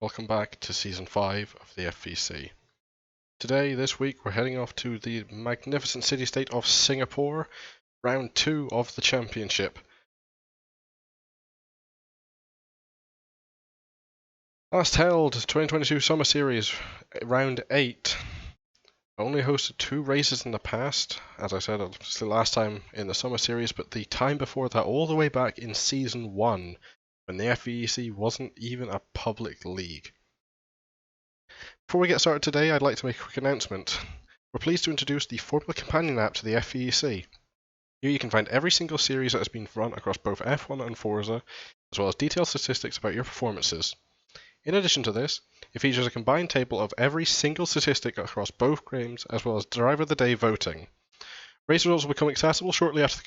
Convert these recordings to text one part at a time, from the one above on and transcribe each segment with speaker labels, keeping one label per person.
Speaker 1: Welcome back to Season 5 of the FVC. Today, this week, we're heading off to the magnificent city-state of Singapore, Round 2 of the Championship. Last held, 2022 Summer Series, Round 8. Only hosted 2 races in the past, as I said, obviously last time in the Summer Series, but the time before that, all the way back in Season 1, when the FVC wasn't even a public league. Before we get started today, I'd like to make a quick announcement. We're pleased to introduce the Formula Companion app to the FVC. Here you can find every single series that has been run across both F1 and Forza, as well as detailed statistics about your performances. In addition to this, it features a combined table of every single statistic across both games, as well as Driver of the Day voting. Race results will become accessible shortly after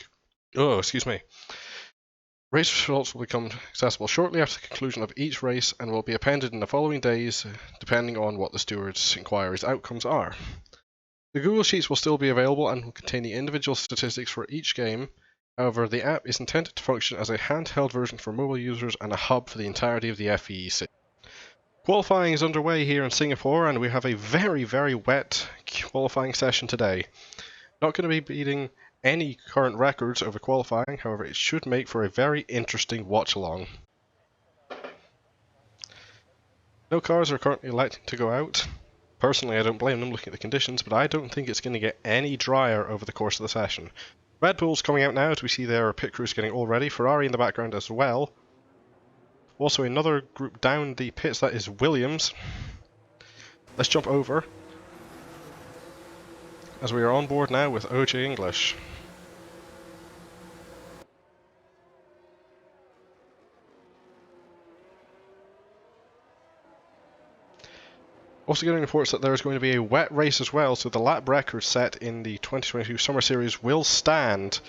Speaker 1: Race results will become accessible shortly after the conclusion of each race and will be appended in the following days, depending on what the steward's inquiry's outcomes are. The Google Sheets will still be available and will contain the individual statistics for each game. However, the app is intended to function as a handheld version for mobile users and a hub for the entirety of the FVC. Qualifying is underway here in Singapore, and we have a very, very wet qualifying session today. Not going to be beating any current records over qualifying, however it should make for a very interesting watch along. No cars are currently electing to go out. Personally, I don't blame them looking at the conditions, but I don't think it's going to get any drier over the course of the session. Red Bull's coming out now, as we see their pit crews getting all ready. Ferrari in the background as well. Also another group down the pits, that is Williams. Let's jump over, as we are on board now with OJ English. Also getting reports that there is going to be a wet race as well, so the lap record set in the 2022 Summer Series will stand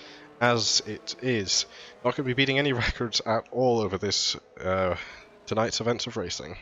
Speaker 1: as it is. Not going to be beating any records at all over this tonight's events of racing.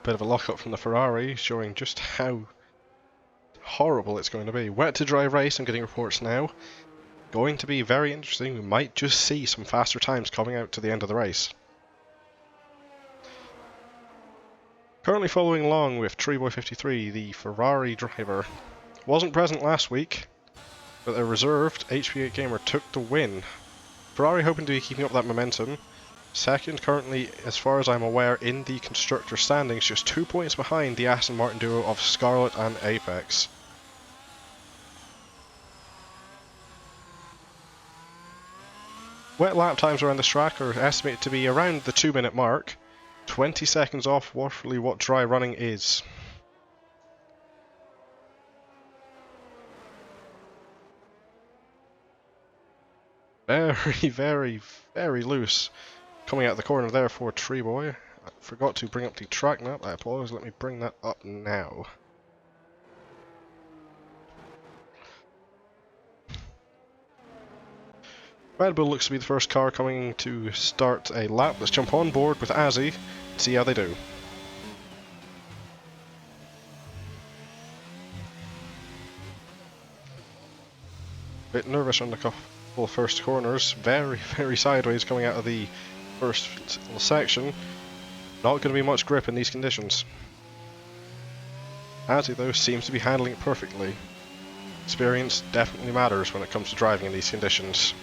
Speaker 1: Bit of a lock-up from the Ferrari, showing just how horrible it's going to be. Wet to dry race, I'm getting reports now. Going to be very interesting. We might just see some faster times coming out to the end of the race. Currently following along with Treeboy53, the Ferrari driver. Wasn't present last week, but their reserved HP8 gamer took the win. Ferrari hoping to be keeping up that momentum. Second currently, as far as I'm aware, in the constructor standings, just 2 points behind the Aston Martin duo of Scarlett and Apex. Wet lap times around this track are estimated to be around the 2-minute mark, 20 seconds off roughly what dry running is. Very, very, very loose. Coming out the corner there for Treeboy. I forgot to bring up the track map, I apologize, let me bring that up now. Red Bull looks to be the first car coming to start a lap. Let's jump on board with Azzy and see how they do. Bit nervous on the couple of first corners. Very, very sideways coming out of the first little section. Not going to be much grip in these conditions. Azzy though seems to be handling it perfectly. Experience definitely matters when it comes to driving in these conditions.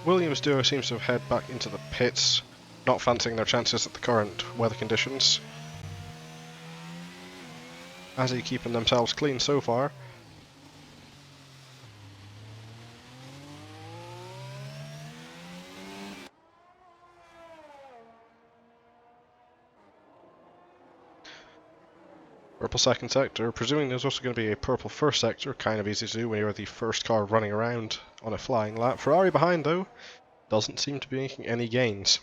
Speaker 1: Williams duo seems to have head back into the pits. not fancying their chances at the current weather conditions. Azzy keeping themselves clean so far. Purple second sector, presuming there's also going to be a purple first sector, kind of easy to do when you're the first car running around on a flying lap. Ferrari behind though, doesn't seem to be making any gains.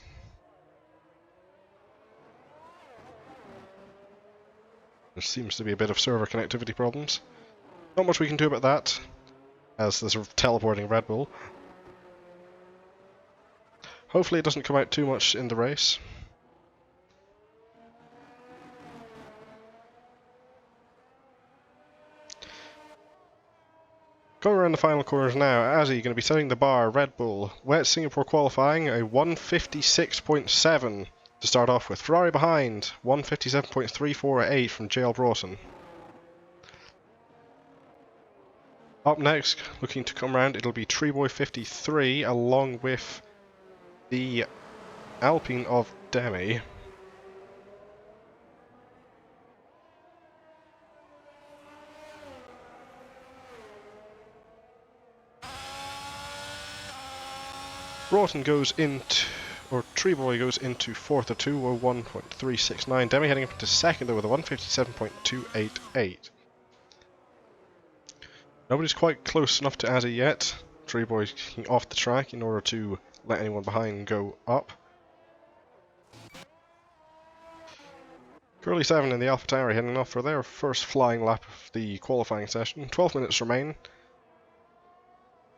Speaker 1: There seems to be a bit of server connectivity problems. Not much we can do about that, as there's a teleporting Red Bull. Hopefully it doesn't come out too much in the race. Going around the final corners now, Azzy going to be setting the bar. Red Bull, wet Singapore qualifying, a 156.7 to start off with. Ferrari behind, 157.348 from JL Broughton. Up next, looking to come round, it'll be Treeboy 53 along with the Alpine of Demi. Broughton goes into, or Treeboy goes into fourth at 201.369. Demi heading up into second though with a 157.288. Nobody's quite close enough to Azzy yet. Treeboy's kicking off the track in order to let anyone behind go up. Curly 7 in the AlphaTauri heading off for their first flying lap of the qualifying session. 12 minutes remain.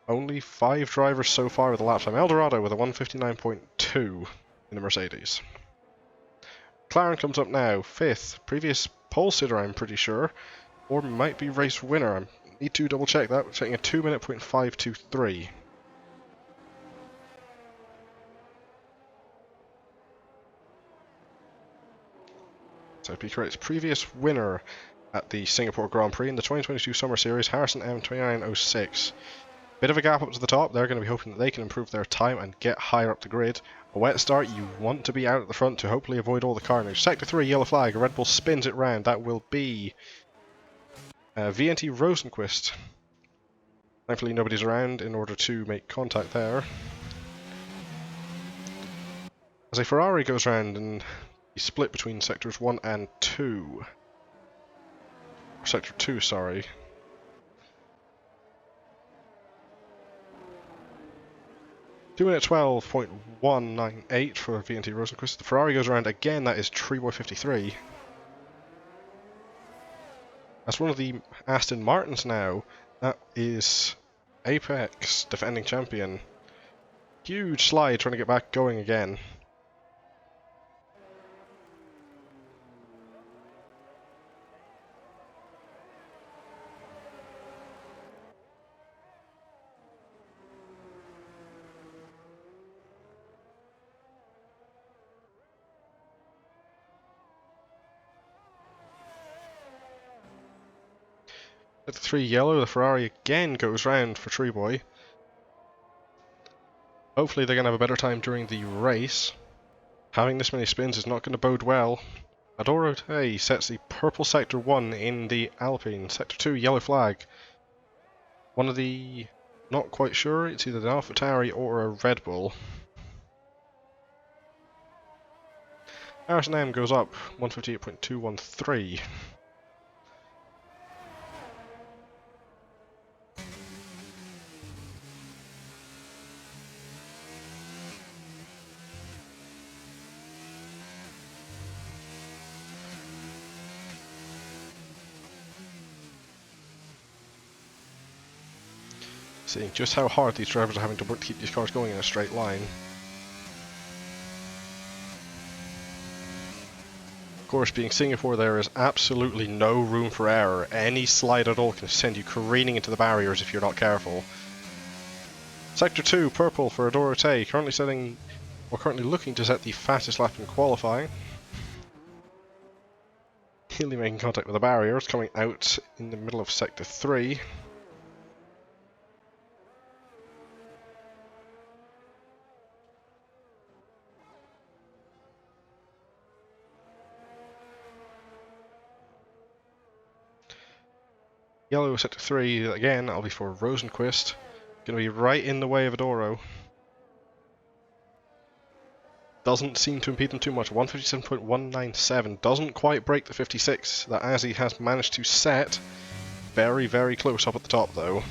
Speaker 1: Only 5 drivers so far with a lap time. Eldorado with a 159.2 in the Mercedes. McLaren comes up now, 5th. Previous pole sitter, I'm pretty sure. Or might be race winner. I need to double check that. We're checking a 2:05.23. So to be correct, previous winner at the Singapore Grand Prix in the 2022 Summer Series, Harrison M 29.06. Bit of a gap up to the top. They're going to be hoping that they can improve their time and get higher up the grid. A wet start, you want to be out at the front to hopefully avoid all the carnage. Sector 3, yellow flag. A Red Bull spins it round. That will be VNT Rosenquist. Thankfully nobody's around in order to make contact there. As a Ferrari goes round and you split between sectors 1 and 2. Or sector 2, sorry. Two minute 12.198 for VNT Rosenquist. The Ferrari goes around again, that is Treeboy 53. That's one of the Aston Martins now. That is Apex, defending champion. Huge slide trying to get back going again. At the 3 yellow, the Ferrari again goes round for Treeboy. Hopefully they're going to have a better time during the race. Having this many spins is not going to bode well. Adoro Tay sets the purple sector 1 in the Alpine. Sector 2, yellow flag. One of the... not quite sure, it's either the AlphaTauri or a Red Bull. Harrison M goes up, 158.213. Seeing just how hard these drivers are having to work to keep these cars going in a straight line. Of course, being Singapore, there is absolutely no room for error. Any slide at all can send you careening into the barriers if you're not careful. Sector 2, purple for Adoro Tay, currently looking to set the fastest lap in qualifying. Healy making contact with the barriers, coming out in the middle of Sector 3. Yellow set to 3 again. That'll be for Rosenquist. Going to be right in the way of Adoro. Doesn't seem to impede them too much. 157.197 doesn't quite break the 56 that Azzy has managed to set. Very, very close up at the top though.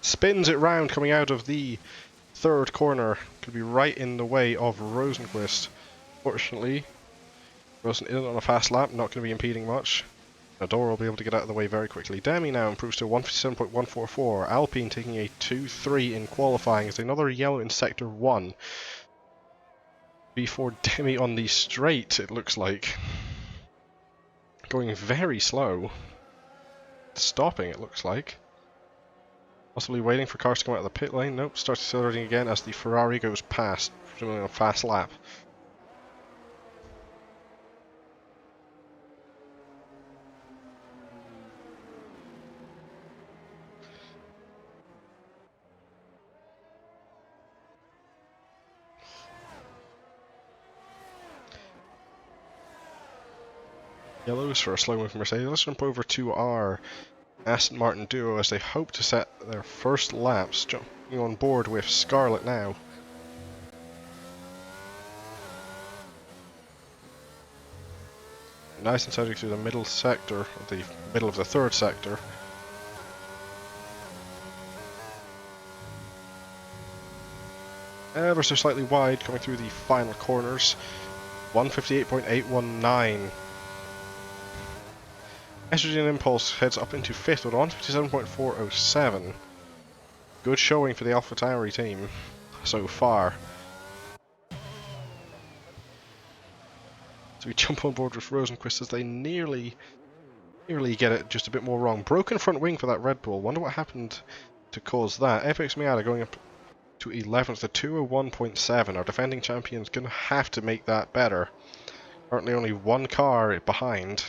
Speaker 1: Spins it round coming out of the third corner. Could be right in the way of Rosenquist. Fortunately, Rosen isn't on a fast lap, not going to be impeding much. Adora will be able to get out of the way very quickly. Demi now improves to 157.144. Alpine taking a 2-3 in qualifying as another yellow in Sector 1. Before Demi on the straight, it looks like. Going very slow. Stopping, it looks like. Possibly waiting for cars to come out of the pit lane. Nope, starts accelerating again as the Ferrari goes past, presumably on a fast lap. Yellows for a slow-moving Mercedes. Let's jump over to our Aston Martin duo as they hope to set their first laps, jumping on board with Scarlett now. Nice and steady through the middle sector, the middle of the third sector. Ever so slightly wide coming through the final corners. 158.819. Estrogen Impulse heads up into 5th with 157.407. Good showing for the AlphaTauri team so far. So we jump on board with Rosenquist as they nearly get it just a bit more wrong. Broken front wing for that Red Bull. Wonder what happened to cause that. Apex Miata going up to 11th to 201.7. Our defending champion's going to have to make that better. Currently only one car behind.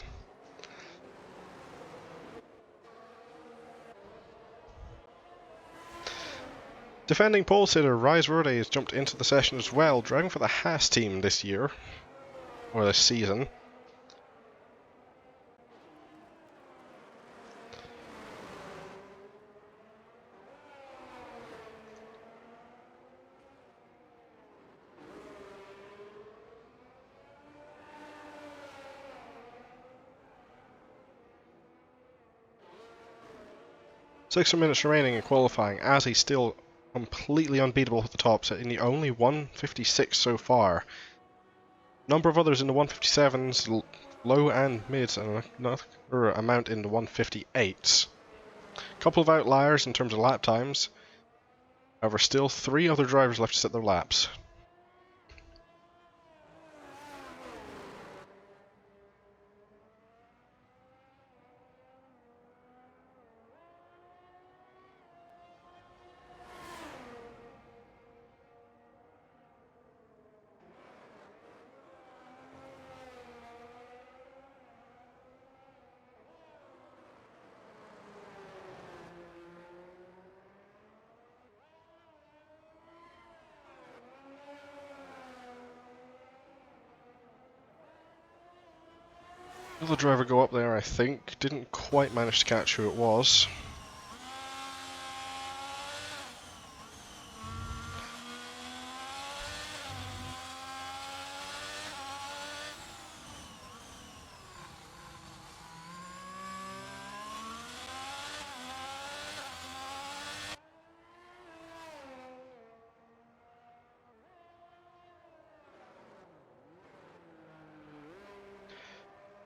Speaker 1: Defending pole sitter Rise Verde has jumped into the session as well, driving for the Haas team this year, or this season. Six minutes remaining in qualifying, as he's still completely unbeatable at the top, setting the only 156 so far. Number of others in the 157s, low and mids, and another amount in the 158s. Couple of outliers in terms of lap times. However, still 3 other drivers left to set their laps. Another driver go up there, I think. Didn't quite manage to catch who it was.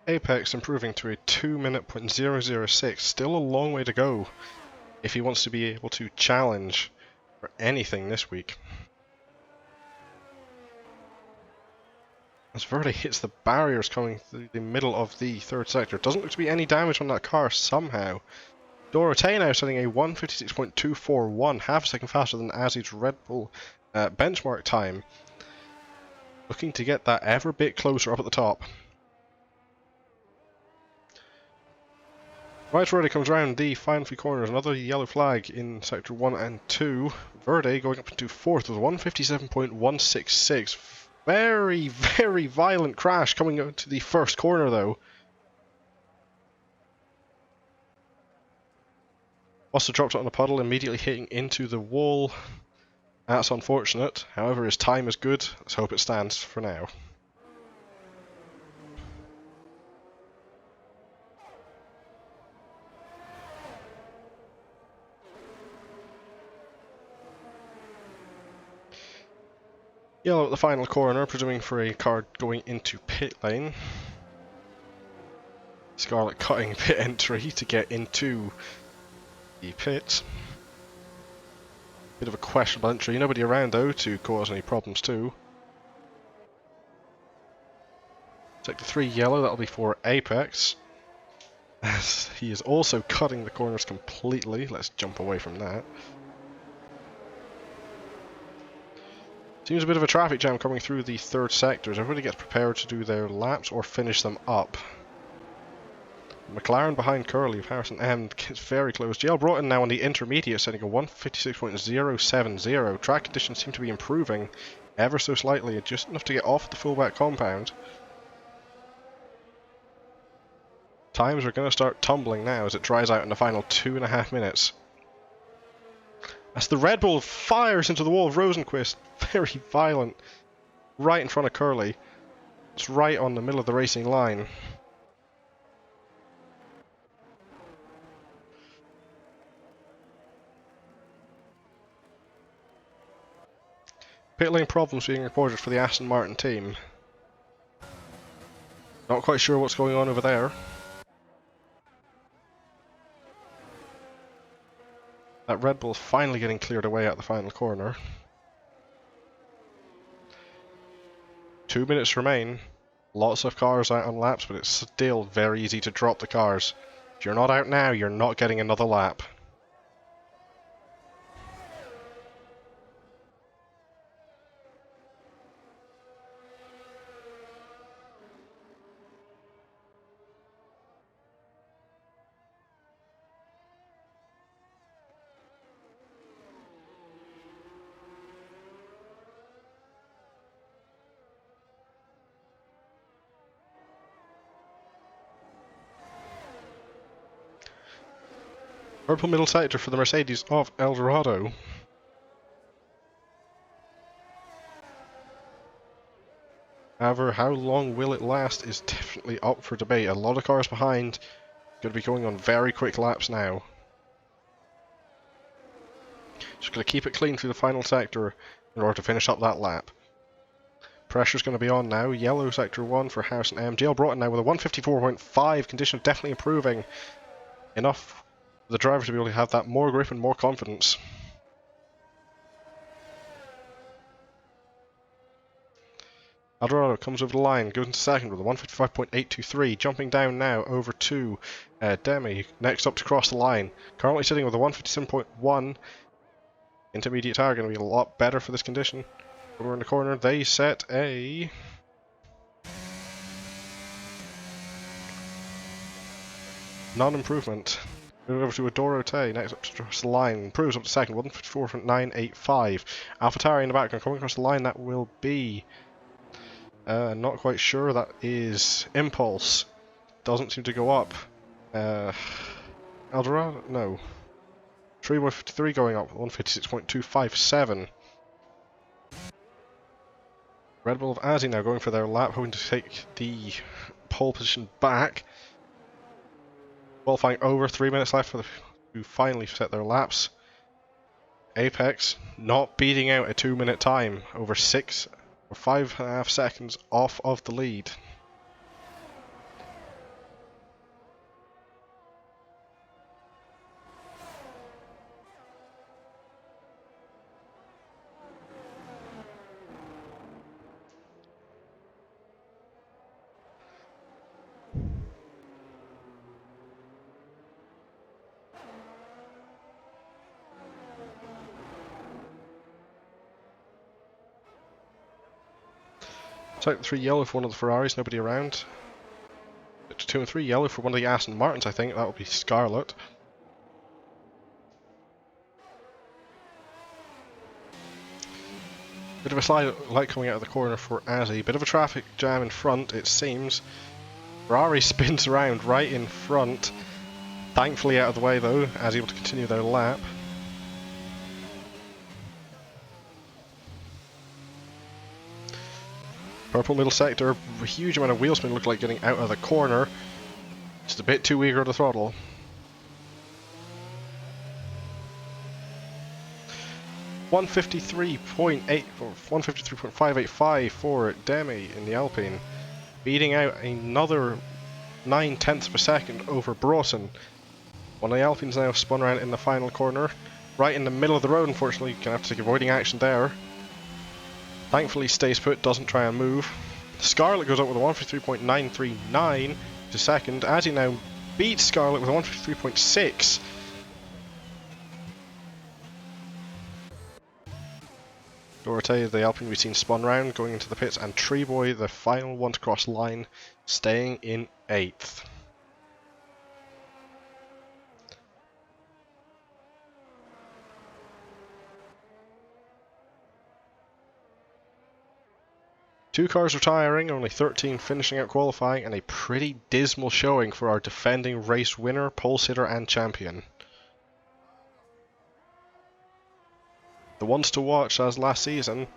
Speaker 1: Apex improving to a 2:0.006, still a long way to go if he wants to be able to challenge for anything this week. As Verde hits the barriers coming through the middle of the third sector, doesn't look to be any damage on that car somehow. Dorothea now setting a 156.241, half a second faster than Azzy's Red Bull benchmark time. Looking to get that ever bit closer up at the top. Right, Verde comes around the final 3 corners, another yellow flag in Sector 1 and 2. Verde going up into 4th with 157.166. Very, very violent crash coming out to the first corner though. Must have dropped it on a puddle, immediately hitting into the wall. That's unfortunate. However, his time is good. Let's hope it stands for now. Yellow at the final corner, presuming for a car going into pit lane. Scarlet cutting pit entry to get into the pit. Bit of a questionable entry. Nobody around though to cause any problems too. Sector 3 yellow, that'll be for Apex. As he is also cutting the corners completely. Let's jump away from that. Seems a bit of a traffic jam coming through the third sector as everybody gets prepared to do their laps or finish them up. McLaren behind Curly, Harrison M gets very close. GL Broughton now on the intermediate, setting a 156.070. Track conditions seem to be improving ever so slightly, just enough to get off the fullback compound. Times are going to start tumbling now as it dries out in the final 2.5 minutes. As the Red Bull fires into the wall of Rosenquist, very violent, right in front of Curly. It's right on the middle of the racing line. Pit lane problems being reported for the Aston Martin team. Not quite sure what's going on over there. That Red Bull finally getting cleared away at the final corner. 2 minutes remain. Lots of cars out on laps, but it's still very easy to drop the cars. If you're not out now, you're not getting another lap. Purple middle sector for the Mercedes of Eldorado. However, how long will it last is definitely up for debate. A lot of cars behind, going to be going on very quick laps now. Just going to keep it clean through the final sector in order to finish up that lap. Pressure's going to be on now. Yellow sector 1 for Harrison M. GL Broughton now with a 154.5. Conditions definitely improving. Enough for the driver to be able to have that more grip and more confidence. Eldorado comes over the line, goes into second with a 155.823, jumping down now over to Demi, next up to cross the line. Currently sitting with a 157.1. Intermediate tire going to be a lot better for this condition. Over in the corner, they set a... non-improvement. Moving over to Adorote, next up to cross the line, improves up to second, 154.985. AlphaTauri in the background, coming across the line, that will be... not quite sure, that is Impulse. Doesn't seem to go up. Eldorado? No. 153 going up, 156.257. Red Bull of Azzy now going for their lap, hoping to take the pole position back. Qualifying over, 3 minutes left for to finally set their laps. Apex not beating out a 2-minute time, over 6 or 5.5 seconds off of the lead. Sector 3 yellow for one of the Ferraris, nobody around. Sector 2 and 3 yellow for one of the Aston Martins, I think. That would be Scarlet. Bit of a slide light coming out of the corner for Azzy. Bit of a traffic jam in front, it seems. Ferrari spins around right in front. Thankfully out of the way though, as able to continue their lap. Purple middle sector, a huge amount of wheel spin, look like getting out of the corner. Just a bit too eager to throttle. $153.585 for Demi in the Alpine, beating out another 9/10 of a second over Broughton. One of the Alpines now spun around in the final corner, right in the middle of the road. Unfortunately, gonna have to take avoiding action there. Thankfully, stays put, doesn't try and move. Scarlett goes up with a 153.939 to second. Azzy now beats Scarlett with a 153.6. Dorothea, the Alpine we've seen spun round, going into the pits, and Treeboy, the final one to cross line, staying in 8th. Two cars retiring, only 13 finishing out qualifying, and a pretty dismal showing for our defending race winner, pole sitter and champion. The ones to watch as last season,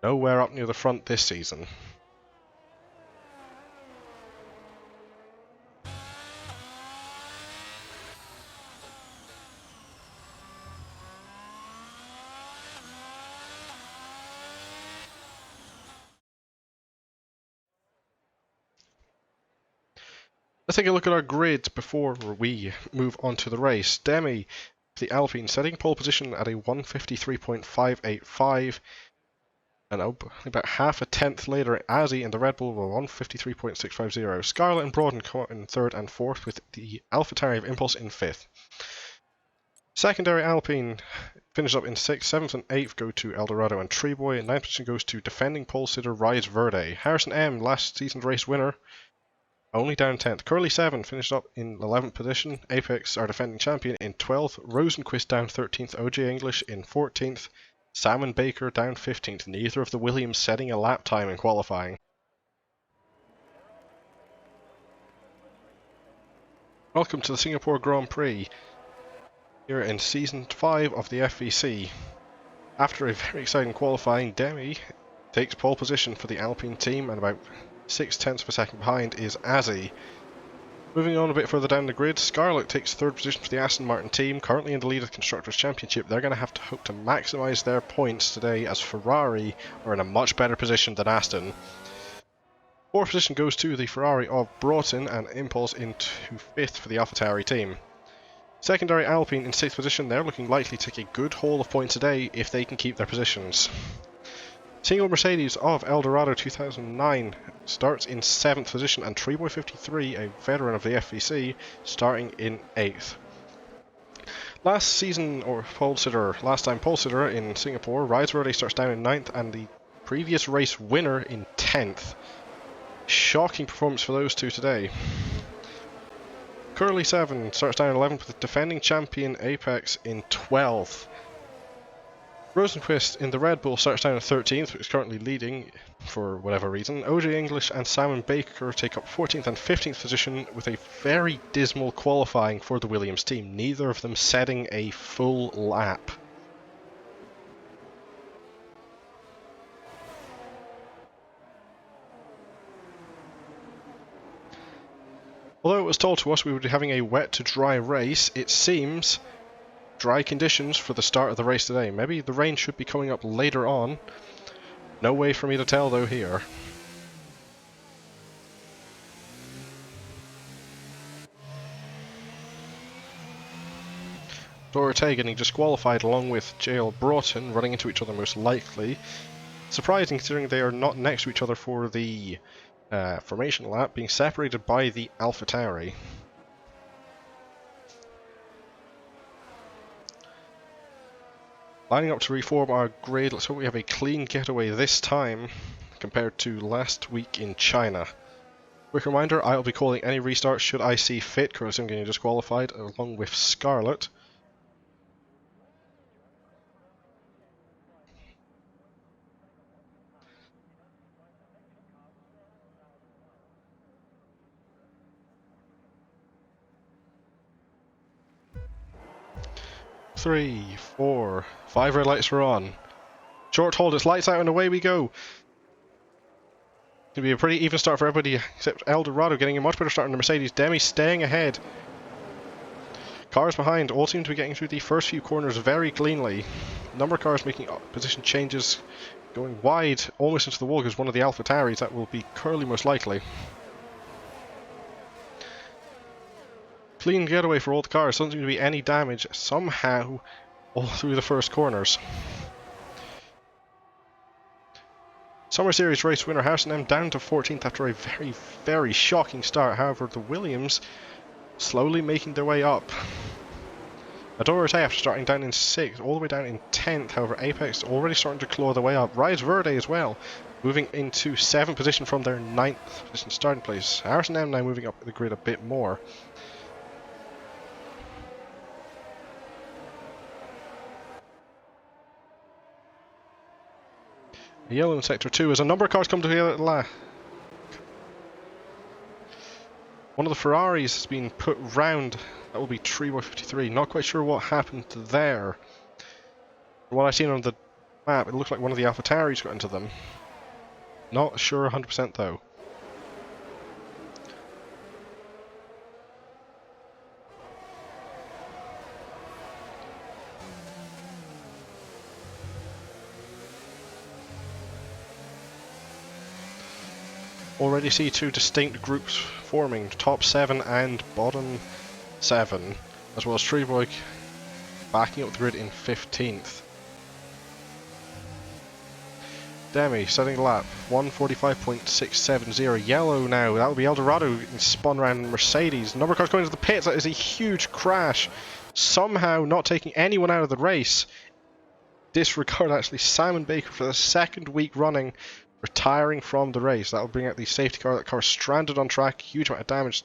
Speaker 1: nowhere up near the front this season. Let's take a look at our grid before we move on to the race. Demi, the Alpine, setting pole position at a 153.585, and about half a tenth later, Azzy in the Red Bull were 153.650. Scarlett and Broughton come up in 3rd and 4th, with the AlphaTauri of Impulse in 5th. Secondary Alpine finished up in 6th, 7th and 8th go to Eldorado and Treeboy, and 9th position goes to defending pole sitter Rise Verde. Harrison M, last season's race winner, only down 10th. Curly 7 finished up in 11th position. Apex, our defending champion, in 12th. Rosenquist down 13th. OJ English in 14th. Sam and Baker down 15th. Neither of the Williams setting a lap time in qualifying. Welcome to the Singapore Grand Prix, here in Season 5 of the FVC. After a very exciting qualifying, Demi takes pole position for the Alpine team, and about 0.6 of a second behind is Azzy. Moving on a bit further down the grid, Scarlett takes 3rd position for the Aston Martin team, currently in the lead of the Constructors' Championship. They're going to have to hope to maximise their points today, as Ferrari are in a much better position than Aston. 4th position goes to the Ferrari of Broughton, and Impulse into 5th for the AlphaTauri team. Secondary Alpine in 6th position, they're looking likely to take a good haul of points today if they can keep their positions. Single Mercedes of Eldorado 2009 starts in 7th position, and Treeboy 53, a veteran of the FVC, starting in 8th. Last time pole sitter in Singapore, Rise Verde starts down in 9th, and the previous race winner in 10th. Shocking performance for those two today. Curly 7 starts down in 11th, with defending champion Apex in 12th. Rosenquist in the Red Bull starts down at 13th, but is currently leading for whatever reason. OJ English and Sam Baker take up 14th and 15th position, with a very dismal qualifying for the Williams team, neither of them setting a full lap. Although it was told to us we would be having a wet to dry race, it seems dry conditions for the start of the race today. Maybe the rain should be coming up later on. No way for me to tell though here. Dorothea getting disqualified along with JL Broughton, running into each other most likely. Surprising considering they are not next to each other for the formation lap, being separated by the AlphaTauri. Lining up to reform our grid, let's hope we have a clean getaway this time compared to last week in China. Quick reminder, I'll be calling any restarts should I see fit, because I'm getting disqualified along with Scarlett. 3, 4, 5 red lights are on. Short hold, it's lights out and away we go. It's going to be a pretty even start for everybody except Eldorado getting a much better start on the Mercedes. Demi staying ahead. Cars behind all seem to be getting through the first few corners very cleanly. Number of cars making position changes, going wide almost into the wall because one of the AlphaTauris, that will be Curly most likely. Clean getaway for all the cars, doesn't seem to be any damage somehow all through the first corners. Summer Series race winner Harrison M down to 14th after a very, very shocking start. However, the Williams slowly making their way up. Adorate after starting down in 6th, all the way down in 10th. However, Apex already starting to claw their way up. Rise Verde as well, moving into 7th position from their 9th position starting place. Harrison M now moving up the grid a bit more. Yellow in Sector 2 as a number of cars come together at last. One of the Ferraris has been put round. That will be Prix 53. Not quite sure what happened there. From what I've seen on the map, it looks like one of the AlphaTauris got into them. Not sure 100% though. Already see two distinct groups forming, top 7 and bottom 7, as well as Treeboy backing up the grid in 15th. Demi setting the lap, 1:45.670. Yellow now, that will be Eldorado spun around Mercedes. Number of cars going to the pits, that is a huge crash. Somehow not taking anyone out of the race. Disregard actually Simon Baker for the 2nd week running, retiring from the race. That will bring out the safety car. That car stranded on track, huge amount of damage.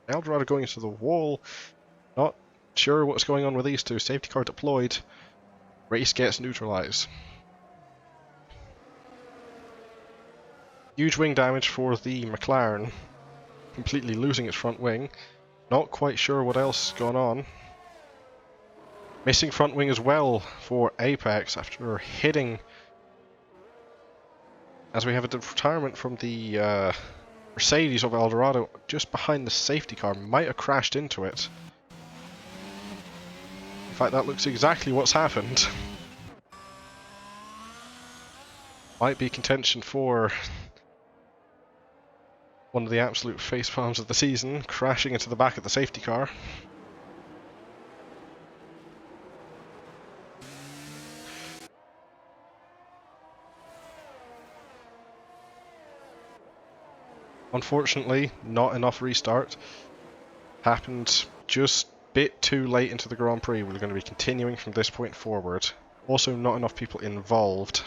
Speaker 1: Eldorado going into the wall. Not sure what's going on with these two. Safety car deployed. Race gets neutralized. Huge wing damage for the McLaren. Completely losing its front wing. Not quite sure what else is going on. Missing front wing as well for Apex after hitting. As we have a retirement from the Mercedes of Eldorado just behind the safety car. Might have crashed into it. In fact, that looks exactly what's happened. Might be contention for one of the absolute face palms of the season, crashing into the back of the safety car. Unfortunately, not enough restart. Happened just a bit too late into the Grand Prix. We're going to be continuing from this point forward. Also, not enough people involved.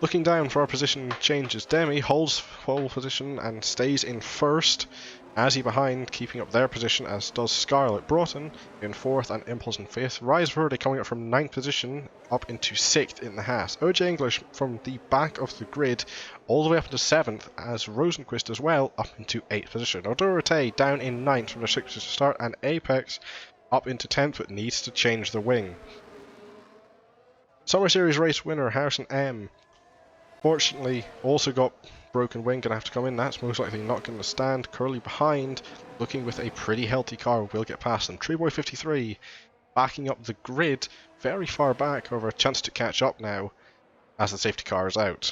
Speaker 1: Looking down for our position changes. Demi holds pole position and stays in 1st. Azzy behind, keeping up their position, as does Scarlett. Broughton in 4th and Impulse in 5th. Rise Verde coming up from 9th position up into 6th in the Haas. OJ English from the back of the grid all the way up into 7th, as Rosenquist as well up into 8th position. Odorate down in 9th from their 6th position start, and Apex up into 10th but needs to change the wing. Summer Series race winner Harrison M. Fortunately, also got broken wing, gonna have to come in. That's most likely not gonna stand. Curly behind, looking with a pretty healthy car, will get past them. Treeboy 53 backing up the grid, very far back, over a chance to catch up now as the safety car is out.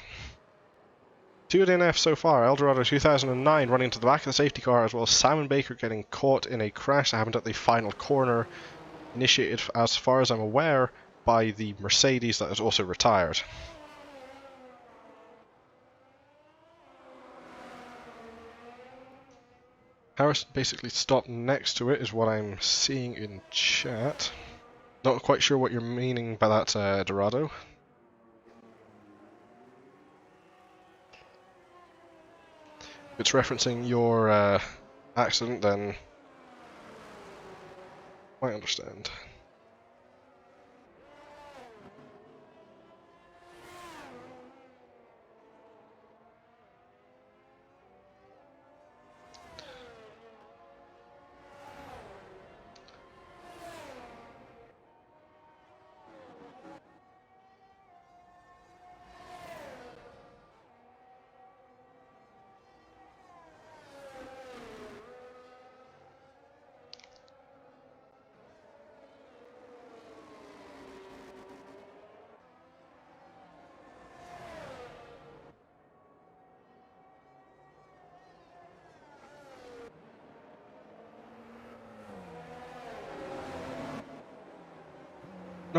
Speaker 1: 2 DNF so far. Eldorado 2009 running to the back of the safety car, as well as Simon Baker getting caught in a crash that happened at the final corner, initiated, as far as I'm aware, by the Mercedes that is also retired. Harrison basically stopped next to it, is what I'm seeing in chat. Not quite sure what you're meaning by that, Dorado. If it's referencing your accident, then I understand.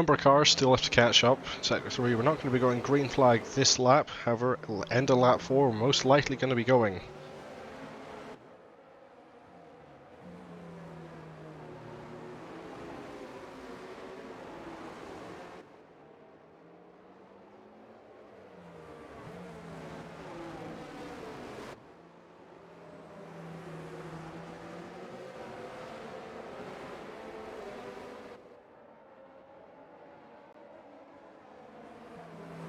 Speaker 1: Number of cars still left to catch up. Sector 3, we're not going to be going green flag this lap, however, end of lap 4, we're most likely going to be going.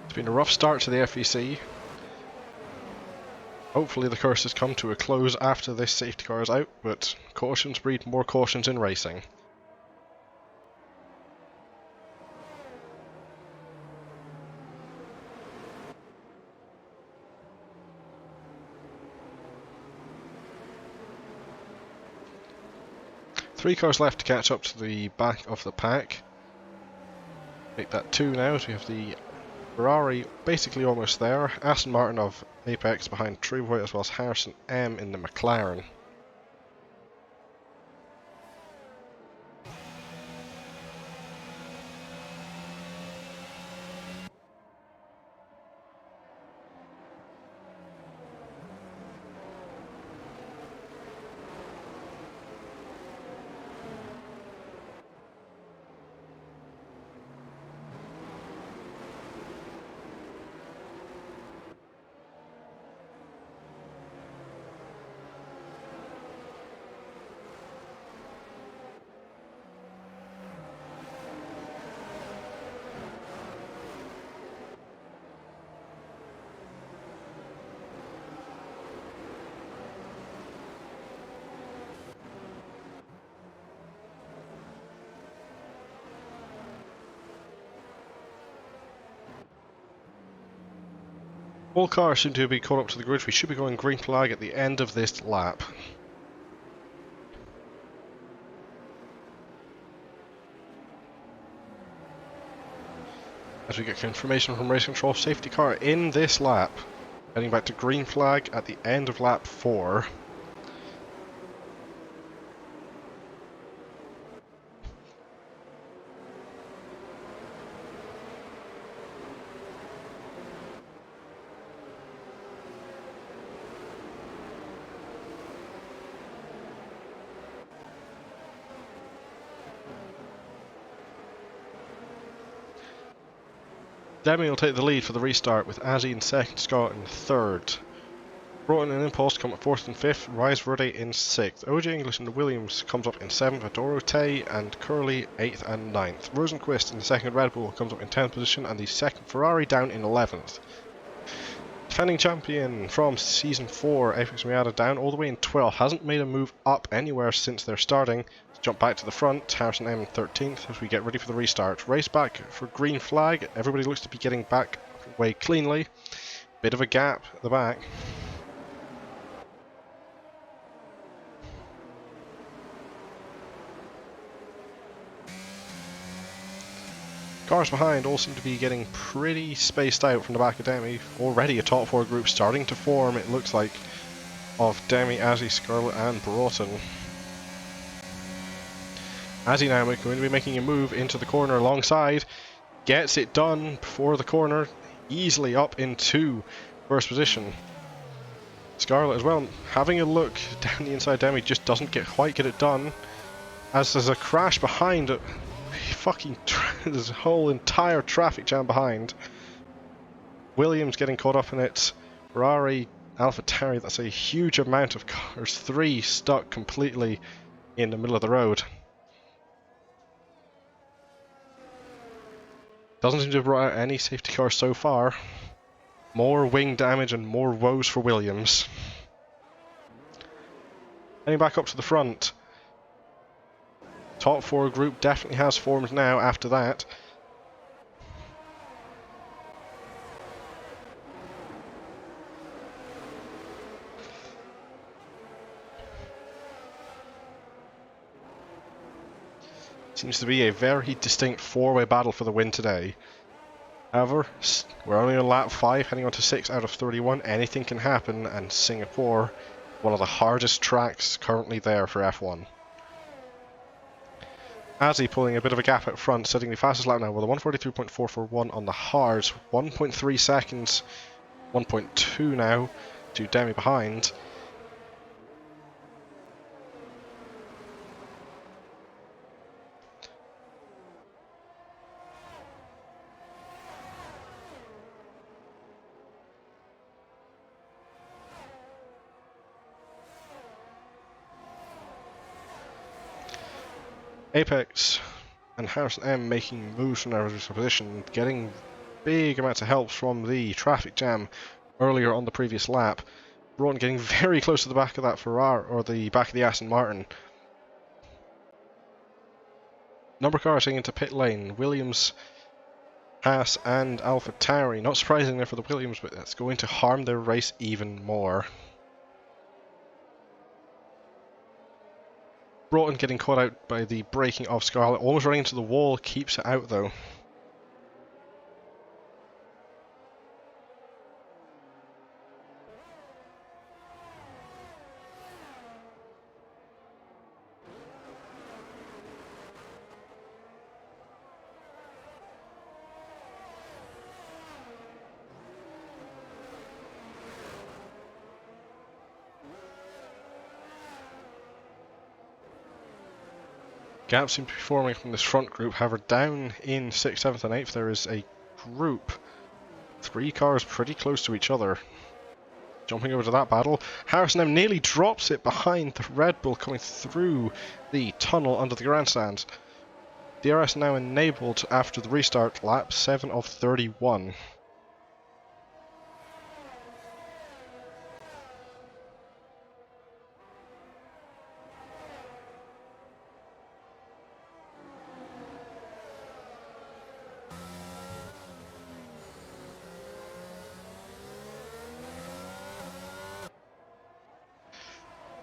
Speaker 1: It's been a rough start to the FVC. Hopefully the curse has come to a close after this safety car is out, but cautions breed more cautions in racing. Three cars left to catch up to the back of the pack. Make that 2 now, as we have the Ferrari basically almost there, Aston Martin of Apex behind Trueboy, as well as Harrison M in the McLaren. All cars seem to be caught up to the grid. We should be going green flag at the end of this lap. As we get confirmation from race control, safety car in this lap, heading back to green flag at the end of lap 4. Demi will take the lead for the restart, with Azzy in second, Scott in third. Broughton and Impulse come at 4th and 5th, Rise Verde in 6th. OJ English and Williams comes up in 7th, Adoro Tay and Curley 8th and 9th. Rosenquist in the second Red Bull comes up in 10th position, and the second Ferrari down in 11th. Defending champion from Season 4, Apex Miata down all the way in 12th, hasn't made a move up anywhere since their starting. Jump back to the front, Harrison M in 13th as we get ready for the restart. Race back for green flag, everybody looks to be getting back away cleanly. Bit of a gap at the back. Cars behind all seem to be getting pretty spaced out from the back of Demi. Already a top 4 group starting to form, it looks like, of Demi, Azzy, Scarlett and Broughton. Azzy now going to be making a move into the corner alongside. Gets it done before the corner, easily up into first position. Scarlett as well, having a look down the inside Demi, just doesn't quite get it done. As there's a crash behind it. Fucking there's a whole entire traffic jam behind. Williams getting caught up in it. Ferrari, AlphaTauri, that's a huge amount of cars. 3 stuck completely in the middle of the road. Doesn't seem to have brought out any safety cars so far. More wing damage and more woes for Williams. Heading back up to the front. Top 4 group definitely has formed now after that. Seems to be a very distinct 4-way battle for the win today. However, we're only on lap 5, heading on to 6 out of 31. Anything can happen, and Singapore, one of the hardest tracks currently there for F1. Azzy pulling a bit of a gap out front, setting the fastest lap now with a 1:43.441 on the hards, 1.3 seconds, 1.2 now to Demi behind. Apex and Harrison M making moves from their position, getting big amounts of help from the traffic jam earlier on the previous lap. Broughton getting very close to the back of that Ferrari, or the back of the Aston Martin. Number cars heading into pit lane. Williams, Haas and AlphaTauri. Not surprising there for the Williams, but that's going to harm their race even more. Broughton getting caught out by the braking of Scarlett, almost running into the wall, keeps it out though. Gaps seem to be forming from this front group, however down in 6th, 7th and 8th there is a group. 3 cars pretty close to each other. Jumping over to that battle, Harrison M nearly drops it behind the Red Bull coming through the tunnel under the grandstand. DRS now enabled after the restart, lap 7 of 31.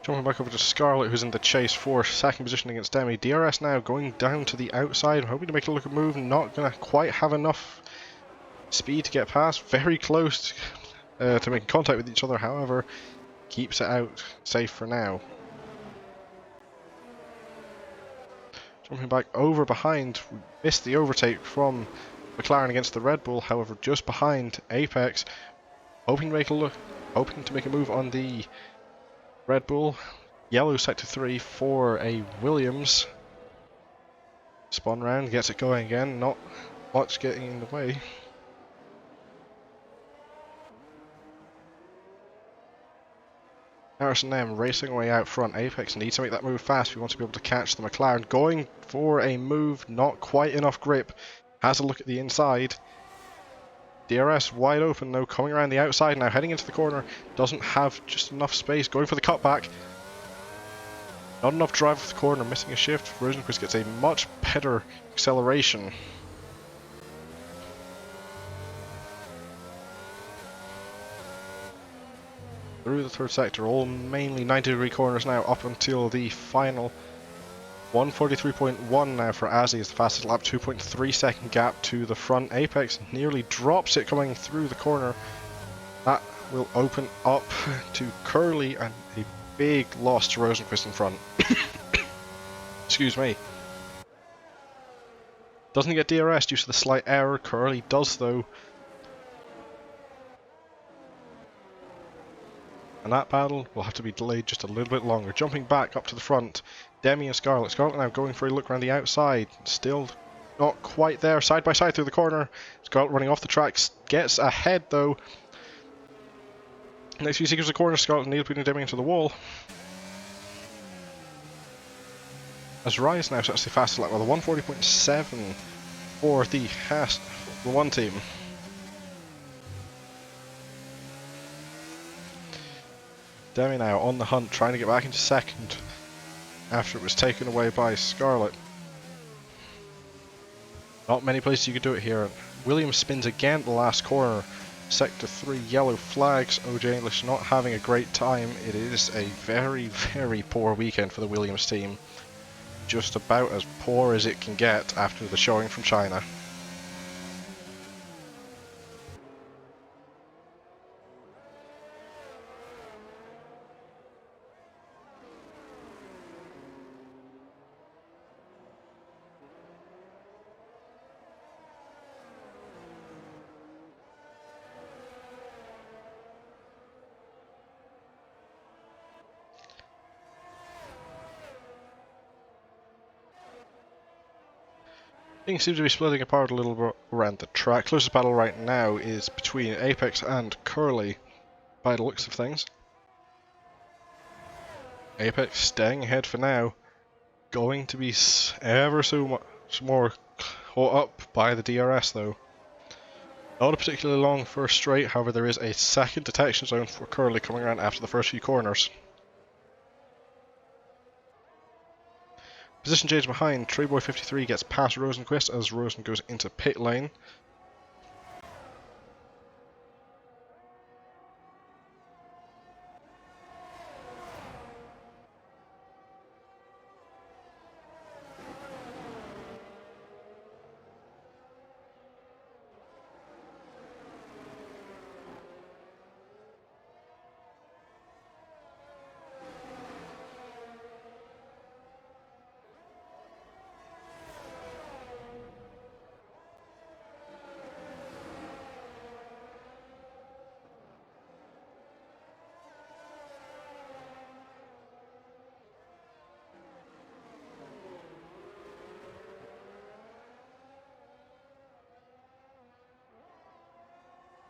Speaker 1: Jumping back over to Scarlett, who's in the chase for second position against Demi. DRS now going down to the outside, hoping to make a look at move. Not going to quite have enough speed to get past. Very close to making contact with each other, however, keeps it out safe for now. Jumping back over behind, we missed the overtake from McLaren against the Red Bull, however, just behind Apex, hoping to make a move on the Red Bull. Yellow sector 3 for a Williams. Spun round, gets it going again, not much getting in the way. Harrison M racing away out front. Apex needs to make that move fast. We want to be able to catch the McLaren. Going for a move, not quite enough grip. Has a look at the inside. DRS wide open though, coming around the outside now, heading into the corner. Doesn't have just enough space. Going for the cutback. Not enough drive off the corner, missing a shift. Rosenquist gets a much better acceleration. Through the third sector, all mainly 90-degree corners now, up until the final 1:43.1 now for Azzy is the fastest lap, 2.3 second gap to the front. Apex nearly drops it coming through the corner. That will open up to Curly and a big loss to Rosenquist in front. Excuse me. Doesn't get DRS due to the slight error. Curly does though. And that battle will have to be delayed just a little bit longer. Jumping back up to the front, Demi and Scarlett. Scarlett now going for a look around the outside. Still not quite there. Side by side through the corner. Scarlett running off the track. Gets ahead though. Next few seconds of the corner, Scarlett nearly putting Demi into the wall. As Rise now sets the fastest lap with a 1:40.7 for the Haas, the one team. Demi now on the hunt, trying to get back into second after it was taken away by Scarlett. Not many places you could do it here. Williams spins again at the last corner. Sector 3 yellow flags. OJ English not having a great time. It is a very, very poor weekend for the Williams team. Just about as poor as it can get after the showing from China. Things seem to be splitting apart a little bit around the track. Closest battle right now is between Apex and Curly, by the looks of things. Apex staying ahead for now, going to be ever so much more caught up by the DRS though. Not a particularly long first straight, however there is a second detection zone for Curly coming around after the first few corners. Position change behind, Treeboy 53 gets past Rosenquist as Rosen goes into pit lane.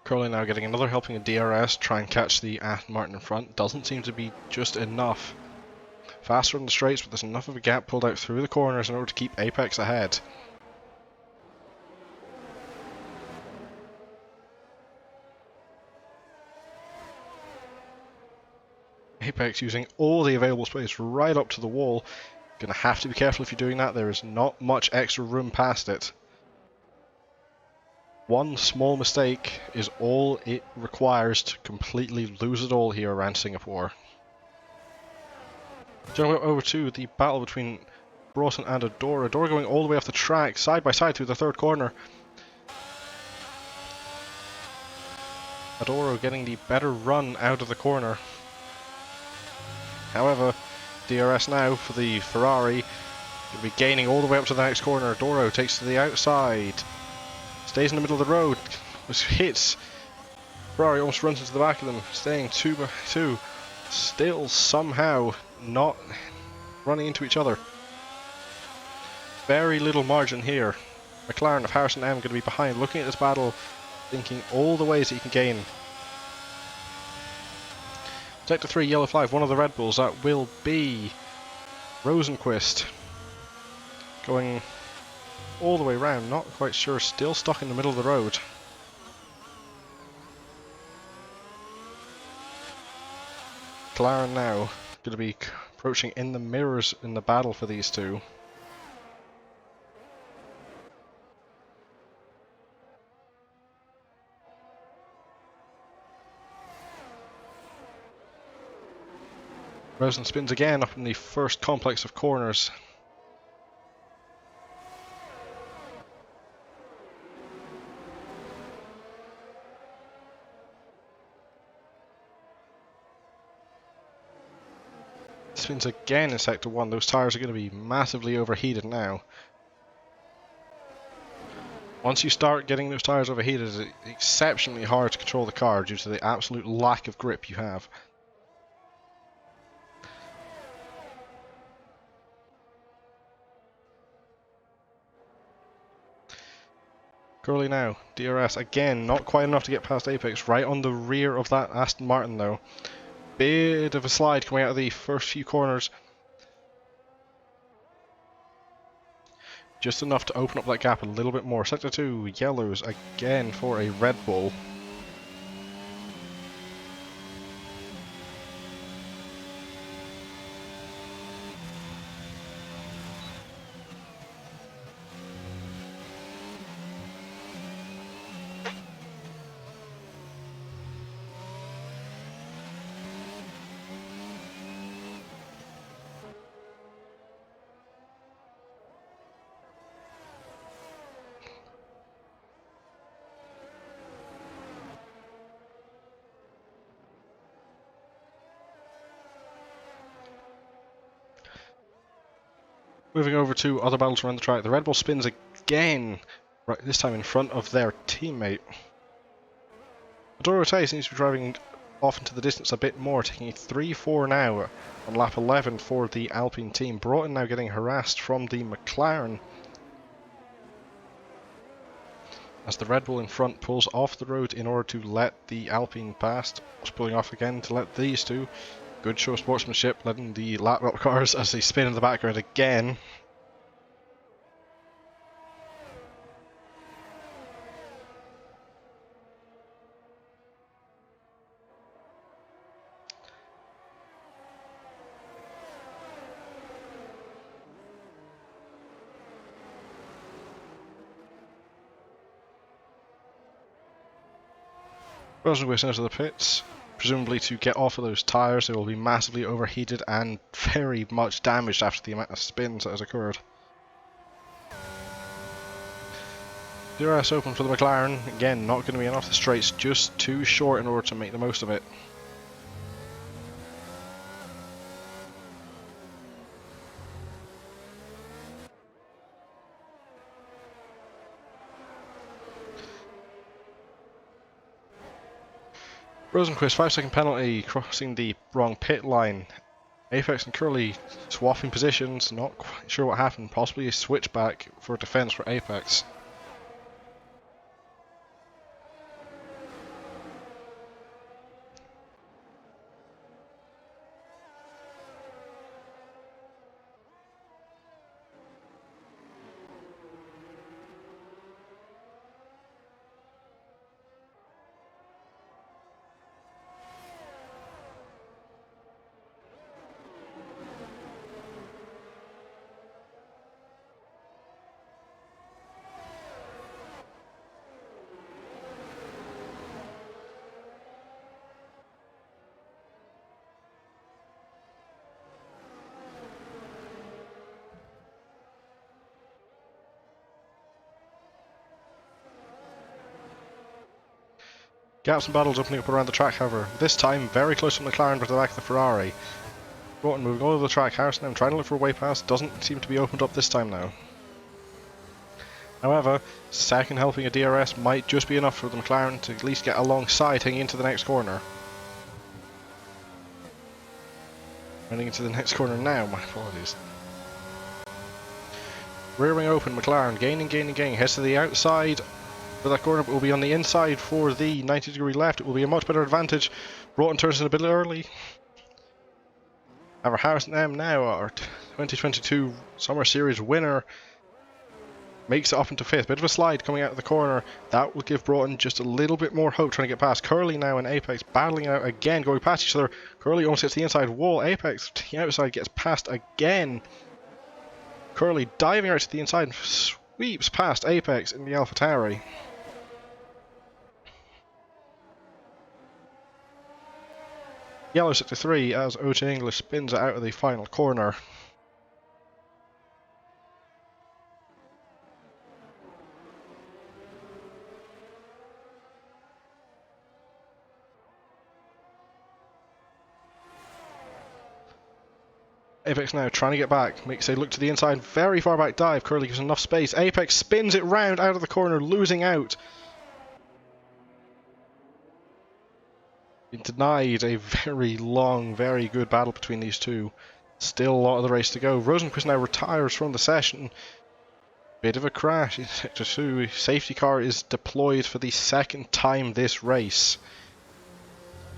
Speaker 1: Curly now getting another helping of DRS, try and catch the Aston Martin in front. Doesn't seem to be just enough. Faster on the straights, but there's enough of a gap pulled out through the corners in order to keep Apex ahead. Apex using all the available space right up to the wall. Gonna have to be careful if you're doing that, there is not much extra room past it. One small mistake is all it requires to completely lose it all here around Singapore. Jumping over to the battle between Broughton and Adora. Adora going all the way off the track, side by side through the third corner. Adora getting the better run out of the corner. However, DRS now for the Ferrari. He'll be gaining all the way up to the next corner. Adora takes to the outside. Stays in the middle of the road, was hits. Ferrari almost runs into the back of them, staying 2 by 2. Still somehow not running into each other. Very little margin here. McLaren of Harrison M going to be behind, looking at this battle, thinking all the ways that he can gain. Sector 3, Yellow 5, one of the Red Bulls, that will be Rosenquist. Going all the way around, not quite sure, still stuck in the middle of the road. McLaren now going to be approaching in the mirrors in the battle for these two. Rosen spins again up in the first complex of corners. Spins again in Sector 1, those tyres are going to be massively overheated now. Once you start getting those tyres overheated, it's exceptionally hard to control the car due to the absolute lack of grip you have. Curly now, DRS again, not quite enough to get past Apex, right on the rear of that Aston Martin though. Bit of a slide coming out of the first few corners. Just enough to open up that gap a little bit more. Sector 2, yellows again for a Red Bull. Moving over to other battles around the track, the Red Bull spins again, right this time in front of their teammate. Adora seems to be driving off into the distance a bit more, taking a 3-4 now on lap 11 for the Alpine team. Broughton now getting harassed from the McLaren. as the Red Bull in front pulls off the road in order to let the Alpine past. It's pulling off again to let these two. Good show of sportsmanship, letting the laptop cars as they spin in the background again. Rosenquist into the pits, presumably to get off of those tyres. They will be massively overheated and very much damaged after the amount of spins that has occurred. DRS open for the McLaren, again not going to be enough. The straight's just too short in order to make the most of it. Rosenquist, 5-second penalty, crossing the wrong pit line. Apex and Curly swapping positions, not quite sure what happened, possibly a switchback for defense for Apex. Gaps and battles opening up around the track, however. This time, very close to McLaren but the back of the Ferrari. Broughton moving all over the track. Harrison now trying to look for a way past. Doesn't seem to be opened up this time now. However, second helping a DRS might just be enough for the McLaren to at least get alongside heading into the next corner. Running into the next corner now, my apologies. Rear wing open, McLaren gaining, heads to the outside for that corner, but will be on the inside for the 90-degree left. It will be a much better advantage. Broughton turns in a bit early. However, Harrison M now, our 2022 Summer Series winner, makes it up into fifth. Bit of a slide coming out of the corner. That will give Broughton just a little bit more hope trying to get past. Curly now and Apex battling out again, going past each other. Curly almost hits the inside wall. Apex to the outside gets past again. Curly diving out to the inside and sweeps past Apex in the AlphaTauri. Yellow sector 3 as OJ English spins it out of the final corner. Apex now trying to get back, makes a look to the inside, very far back dive. Curly gives enough space. Apex spins it round out of the corner, losing out. Been denied a very long, very good battle between these two. Still a lot of the race to go. Rosenquist now retires from the session. Bit of a crash in sector 2. Safety car is deployed for the second time this race.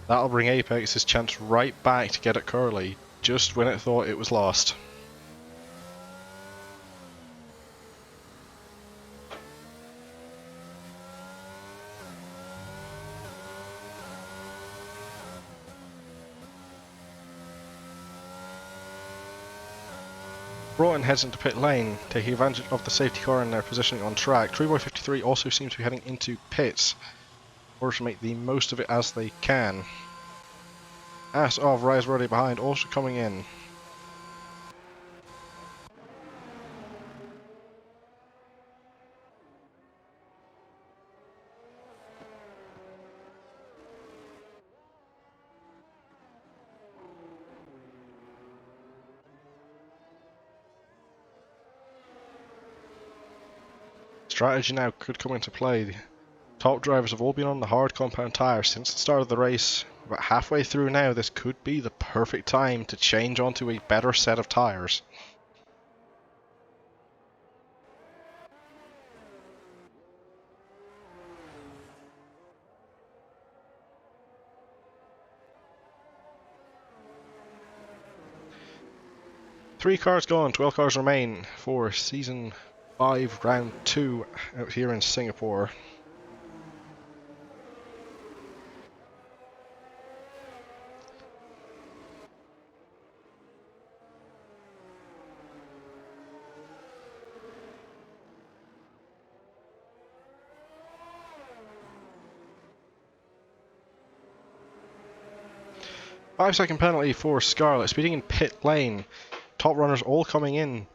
Speaker 1: That'll bring Apex's chance right back to get at Curly, just when it thought it was lost. Broughton heads into pit lane, taking advantage of the safety car and their positioning on track. Treeboy 53 also seems to be heading into pits in order to make the most of it as they can. As of Rise already behind, also coming in. Strategy now could come into play. The top drivers have all been on the hard compound tyres since the start of the race. About halfway through now, this could be the perfect time to change onto a better set of tyres. 3 cars gone, 12 cars remain for Season 5, Round 2 out here in Singapore. Five-second penalty for Scarlett, speeding in pit lane. Top runners all coming in,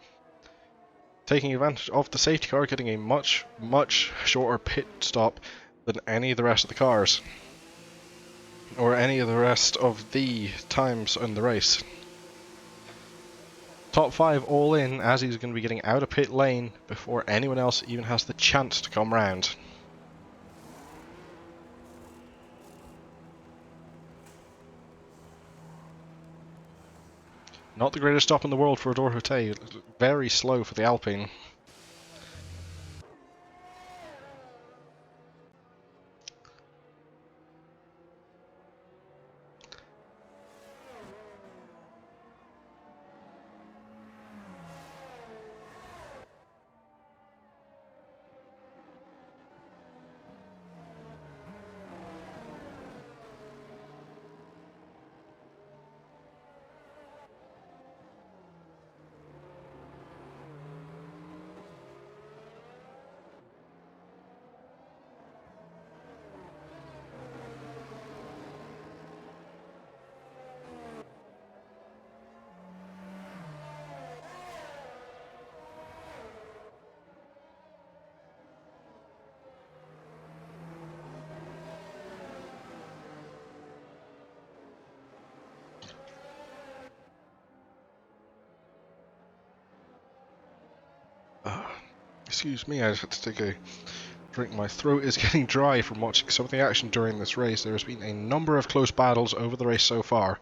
Speaker 1: taking advantage of the safety car, getting a much shorter pit stop than any of the rest of the cars, or any of the rest of the times in the race. Top 5 all in, as he's going to be getting out of pit lane before anyone else even has the chance to come round. Not the greatest stop in the world for a Dorhote, very slow for the Alpine. Excuse me, I just had to take a drink. My throat is getting dry from watching some of the action during this race. There has been a number of close battles over the race so far.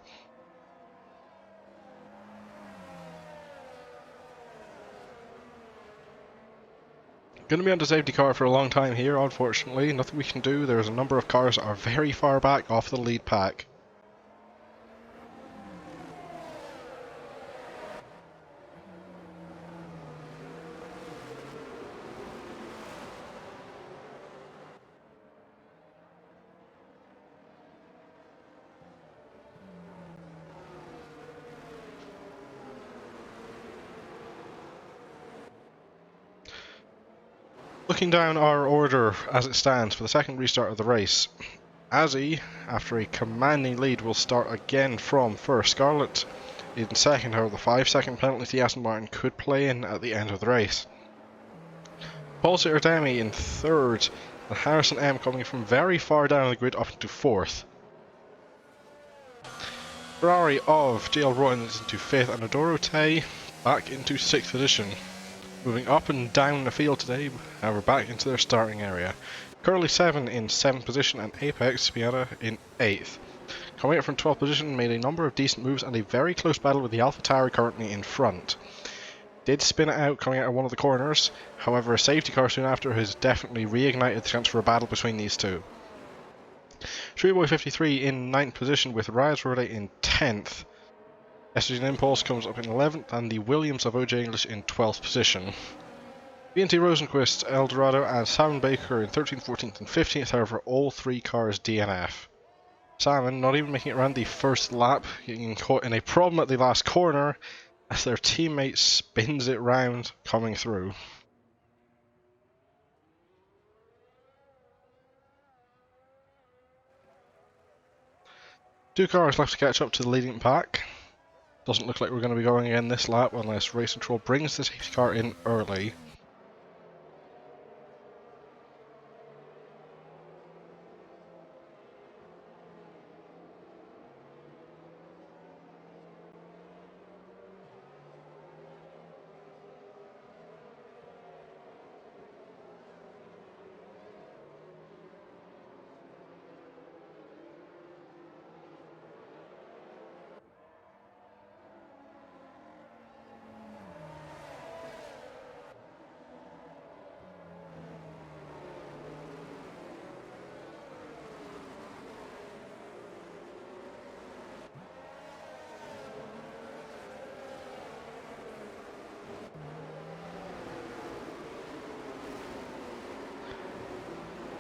Speaker 1: Going to be on the safety car for a long time here, unfortunately. Nothing we can do. There's a number of cars that are very far back off the lead pack. Looking down our order as it stands for the second restart of the race, Azzy, after a commanding lead, will start again from first. Scarlett in second, however the 5-second penalty to Aston Martin could play in at the end of the race. Paul Sittardemi in third, and Harrison M coming from very far down the grid up into fourth. Ferrari of JL Rotten is into fifth, and Adorote back into sixth position. Moving up and down the field today, however, back into their starting area. Curly 7 in 7th position, and Apex Piana in 8th. Coming up from 12th position, made a number of decent moves and a very close battle with the AlphaTauri currently in front. Did spin it out coming out of one of the corners, however a safety car soon after has definitely reignited the chance for a battle between these two. Treeboy 53 in 9th position with Rise Rode in 10th. Estrogen Impulse comes up in 11th, and the Williams of OJ English in 12th position. BNT Rosenquist, Eldorado and Salmon Baker in 13th, 14th and 15th, however all 3 cars DNF. Salmon not even making it around the first lap, getting caught in a problem at the last corner as their teammate spins it round coming through. Two cars left to catch up to the leading pack. Doesn't look like we're going to be going again this lap unless Race Control brings the safety car in early.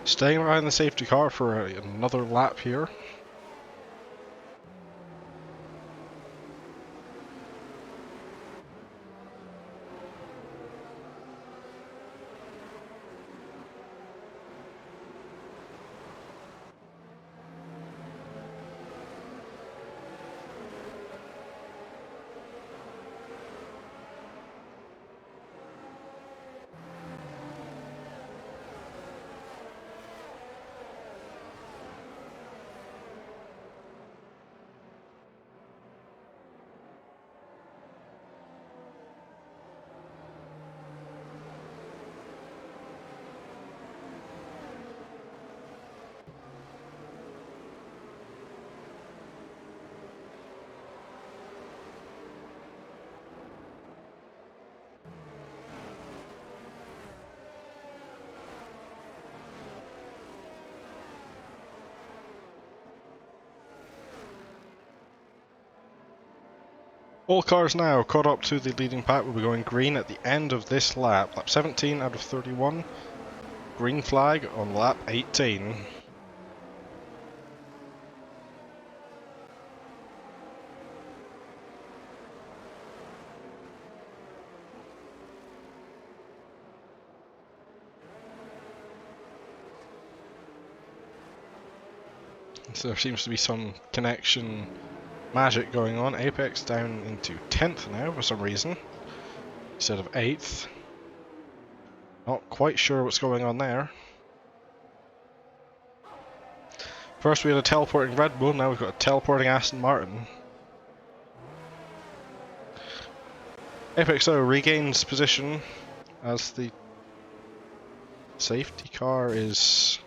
Speaker 1: Staying behind the safety car for another lap here. All cars now caught up to the leading pack will be going green at the end of this lap. Lap 17 out of 31. Green flag on lap 18. So there seems to be some connection magic going on. Apex down into 10th now for some reason, instead of 8th. Not quite sure what's going on there. First we had a teleporting Red Bull, now we've got a teleporting Aston Martin. Apex though regains position as the safety car is...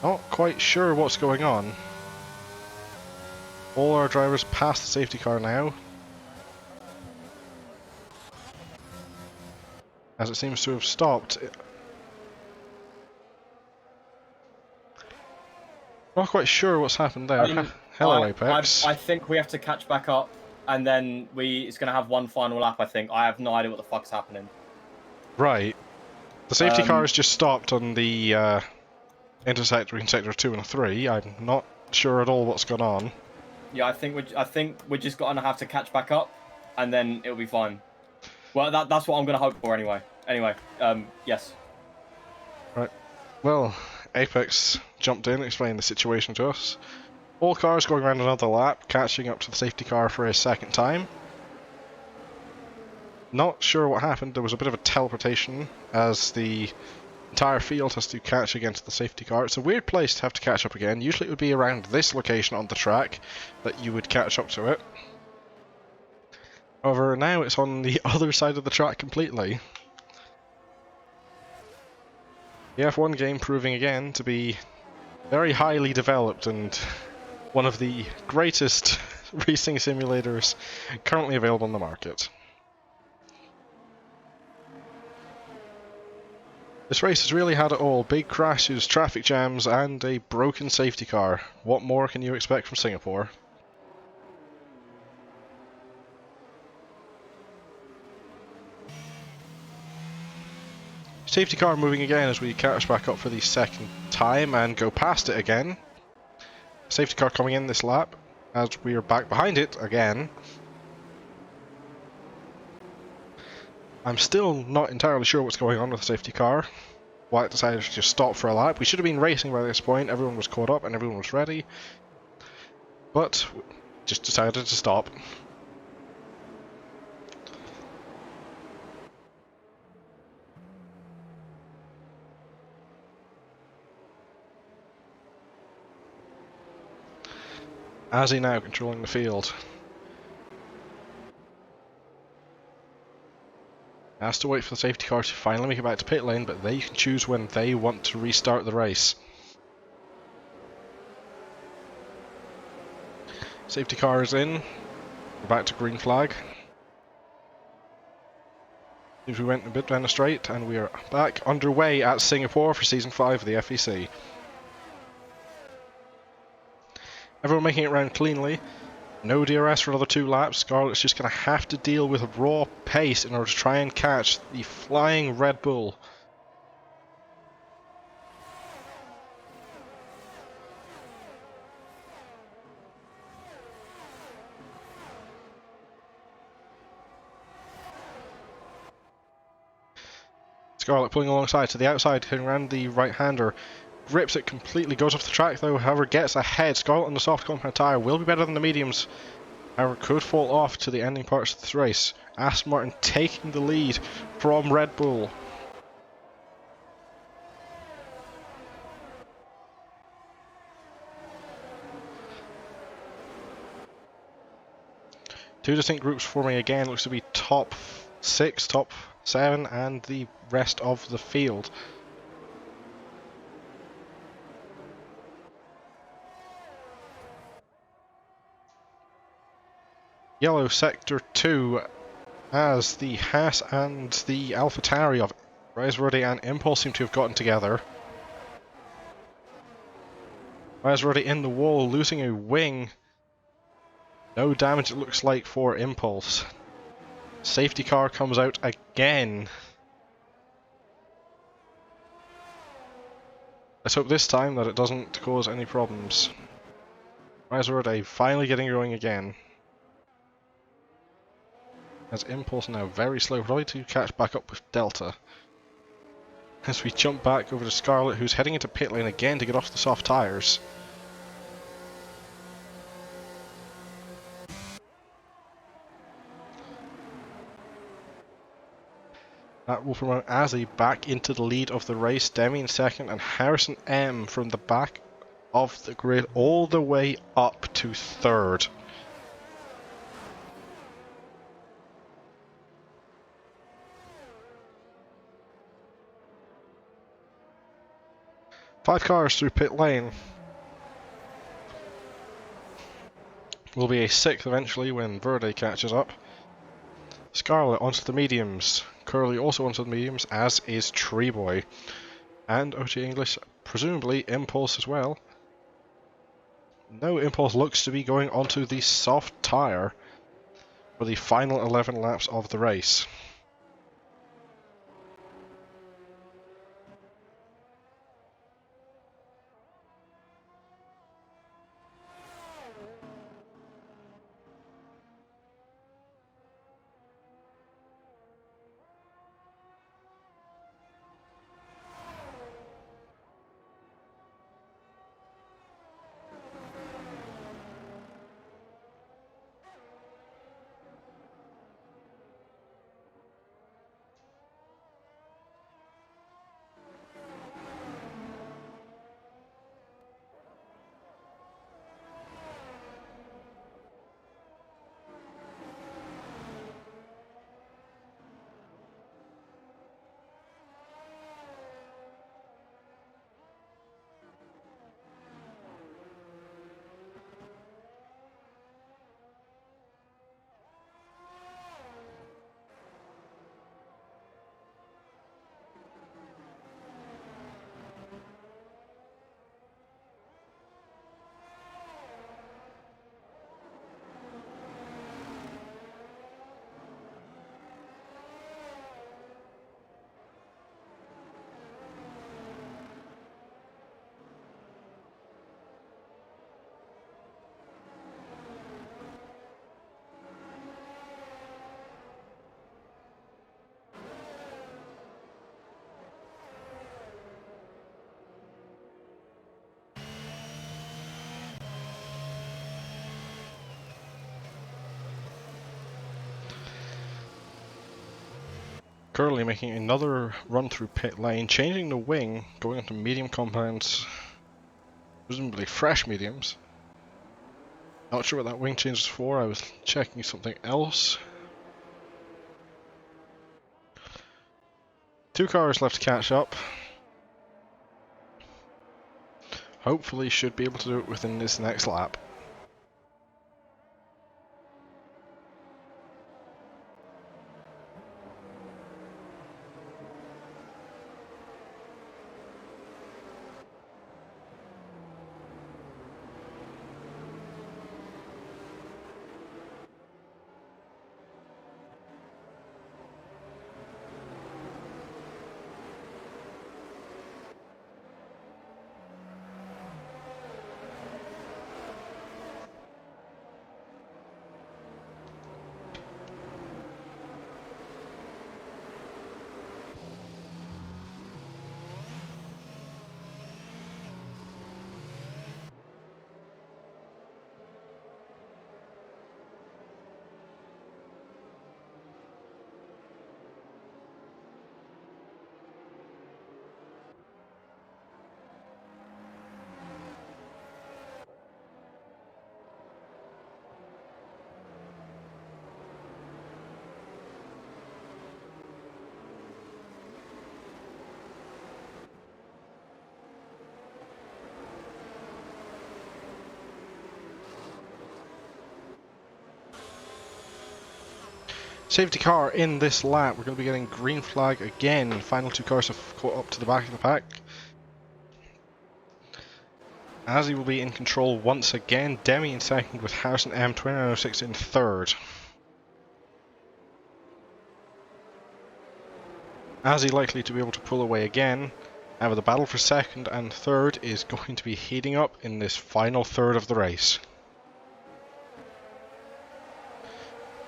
Speaker 1: Not quite sure what's going on. All our drivers past the safety car now, as it seems to have stopped. Not quite sure what's happened there. Hello, Apex.
Speaker 2: I think we have to catch back up, and then it's going to have one final lap, I think. I have no idea what the fuck's happening.
Speaker 1: Right. The safety car has just stopped on the intersector between sector 2 and 3. I'm not sure at all what's gone on.
Speaker 2: Yeah, I think we're just going to have to catch back up, and then it'll be fine. Well, that's what I'm going to hope for anyway. Anyway, yes.
Speaker 1: Right. Well, Apex jumped in, explained the situation to us. All cars going around another lap, catching up to the safety car for a second time. Not sure what happened. There was a bit of a teleportation as the entire field has to catch against the safety car. It's a weird place to have to catch up again. Usually it would be around this location on the track that you would catch up to it. However, now it's on the other side of the track completely. The F1 game proving again to be very highly developed and one of the greatest racing simulators currently available on the market. This race has really had it all. Big crashes, traffic jams, and a broken safety car. What more can you expect from Singapore? Safety car moving again as we catch back up for the second time and go past it again. Safety car coming in this lap as we are back behind it again. I'm still not entirely sure what's going on with the safety car. Why it decided to just stop for a lap. We should have been racing by this point. Everyone was caught up and everyone was ready. But just decided to stop. Azzy now controlling the field. Has to wait for the safety car to finally make it back to pit lane, but they can choose when they want to restart the race. Safety car is in. We're back to green flag. We went a bit down the straight, and we are back underway at Singapore for Season 5 of the FVC. Everyone making it round cleanly. No DRS for another 2 laps. Scarlett's just going to have to deal with raw pace in order to try and catch the flying Red Bull. Scarlett pulling alongside to the outside, hitting around the right-hander. Grips it completely, goes off the track though, however gets ahead. Scarlett on the soft compound tyre will be better than the mediums. However, could fall off to the ending parts of this race. Aston Martin taking the lead from Red Bull. Two distinct groups forming again, looks to be top 6, top 7 and the rest of the field. Yellow sector 2 as the Haas and the AlphaTauri of Ricciardo and Impulse seem to have gotten together. Ricciardo in the wall, losing a wing. No damage it looks like for Impulse. Safety car comes out again. Let's hope this time that it doesn't cause any problems. Ricciardo finally getting going again. As Impulse now very slow, probably to catch back up with Delta. As we jump back over to Scarlett, who's heading into pit lane again to get off the soft tyres. That will promote Azzy back into the lead of the race, Demi in second, and Harrison M from the back of the grid all the way up to third. Five cars through pit lane. Will be a sixth eventually when Verde catches up. Scarlett onto the mediums. Curly also onto the mediums, as is Treeboy. And OT English, presumably Impulse as well. No, Impulse looks to be going onto the soft tyre for the final 11 laps of the race. Currently making another run through pit lane, changing the wing, going into medium compounds, presumably fresh mediums. Not sure what that wing change is for, I was checking something else. Two cars left to catch up. Hopefully should be able to do it within this next lap. Safety car in this lap. We're going to be getting green flag again. Final two cars have caught up to the back of the pack. Azzy will be in control once again. Demi in second with Harrison M. 2906 in third. Azzy likely to be able to pull away again. However, the battle for second and third is going to be heating up in this final third of the race.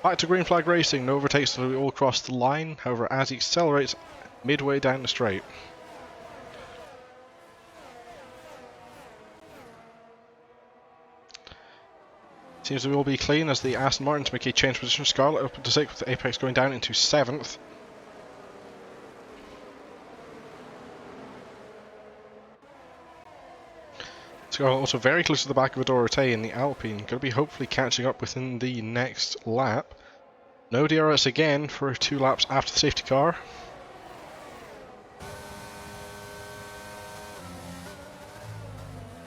Speaker 1: Back to green flag racing. No overtakes till we all cross the line. However, Azzy accelerates midway down the straight. Seems to all be clean as the Aston Martins make a change position. Scarlett up to 6th with Apex going down into 7th. Scarlett also very close to the back of Adorate in the Alpine. Going to be hopefully catching up within the next lap. No DRS again for 2 laps after the safety car.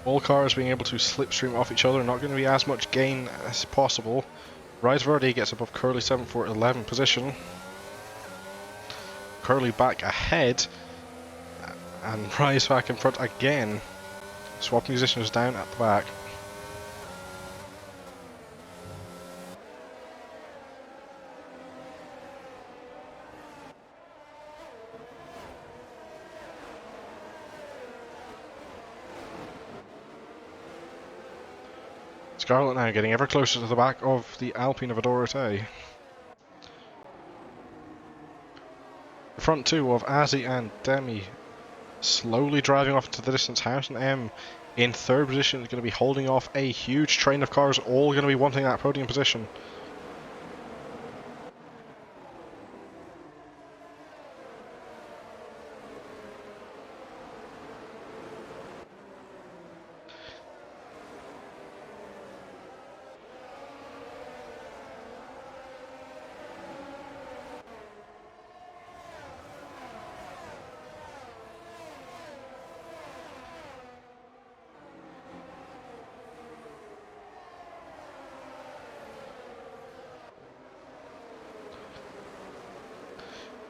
Speaker 1: All cars being able to slipstream off each other, not going to be as much gain as possible. Rise Verde gets above Curly 7 for 11th position. Curly back ahead, and Rise back in front again. Swapping positions down at the back. Scarlett now getting ever closer to the back of the Alpine of Adorate. The front two of Azzy and Demi slowly driving off into the distance. Harrison M in third position is going to be holding off a huge train of cars, all going to be wanting that podium position.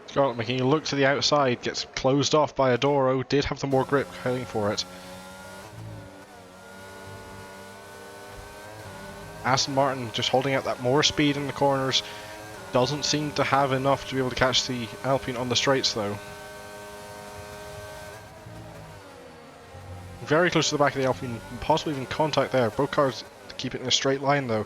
Speaker 1: Scarlett making a look to the outside, gets closed off by Adoro, did have the more grip heading for it. Aston Martin just holding out that more speed in the corners, doesn't seem to have enough to be able to catch the Alpine on the straights though. Very close to the back of the Alpine, possibly even contact there. Both cars keep it in a straight line though.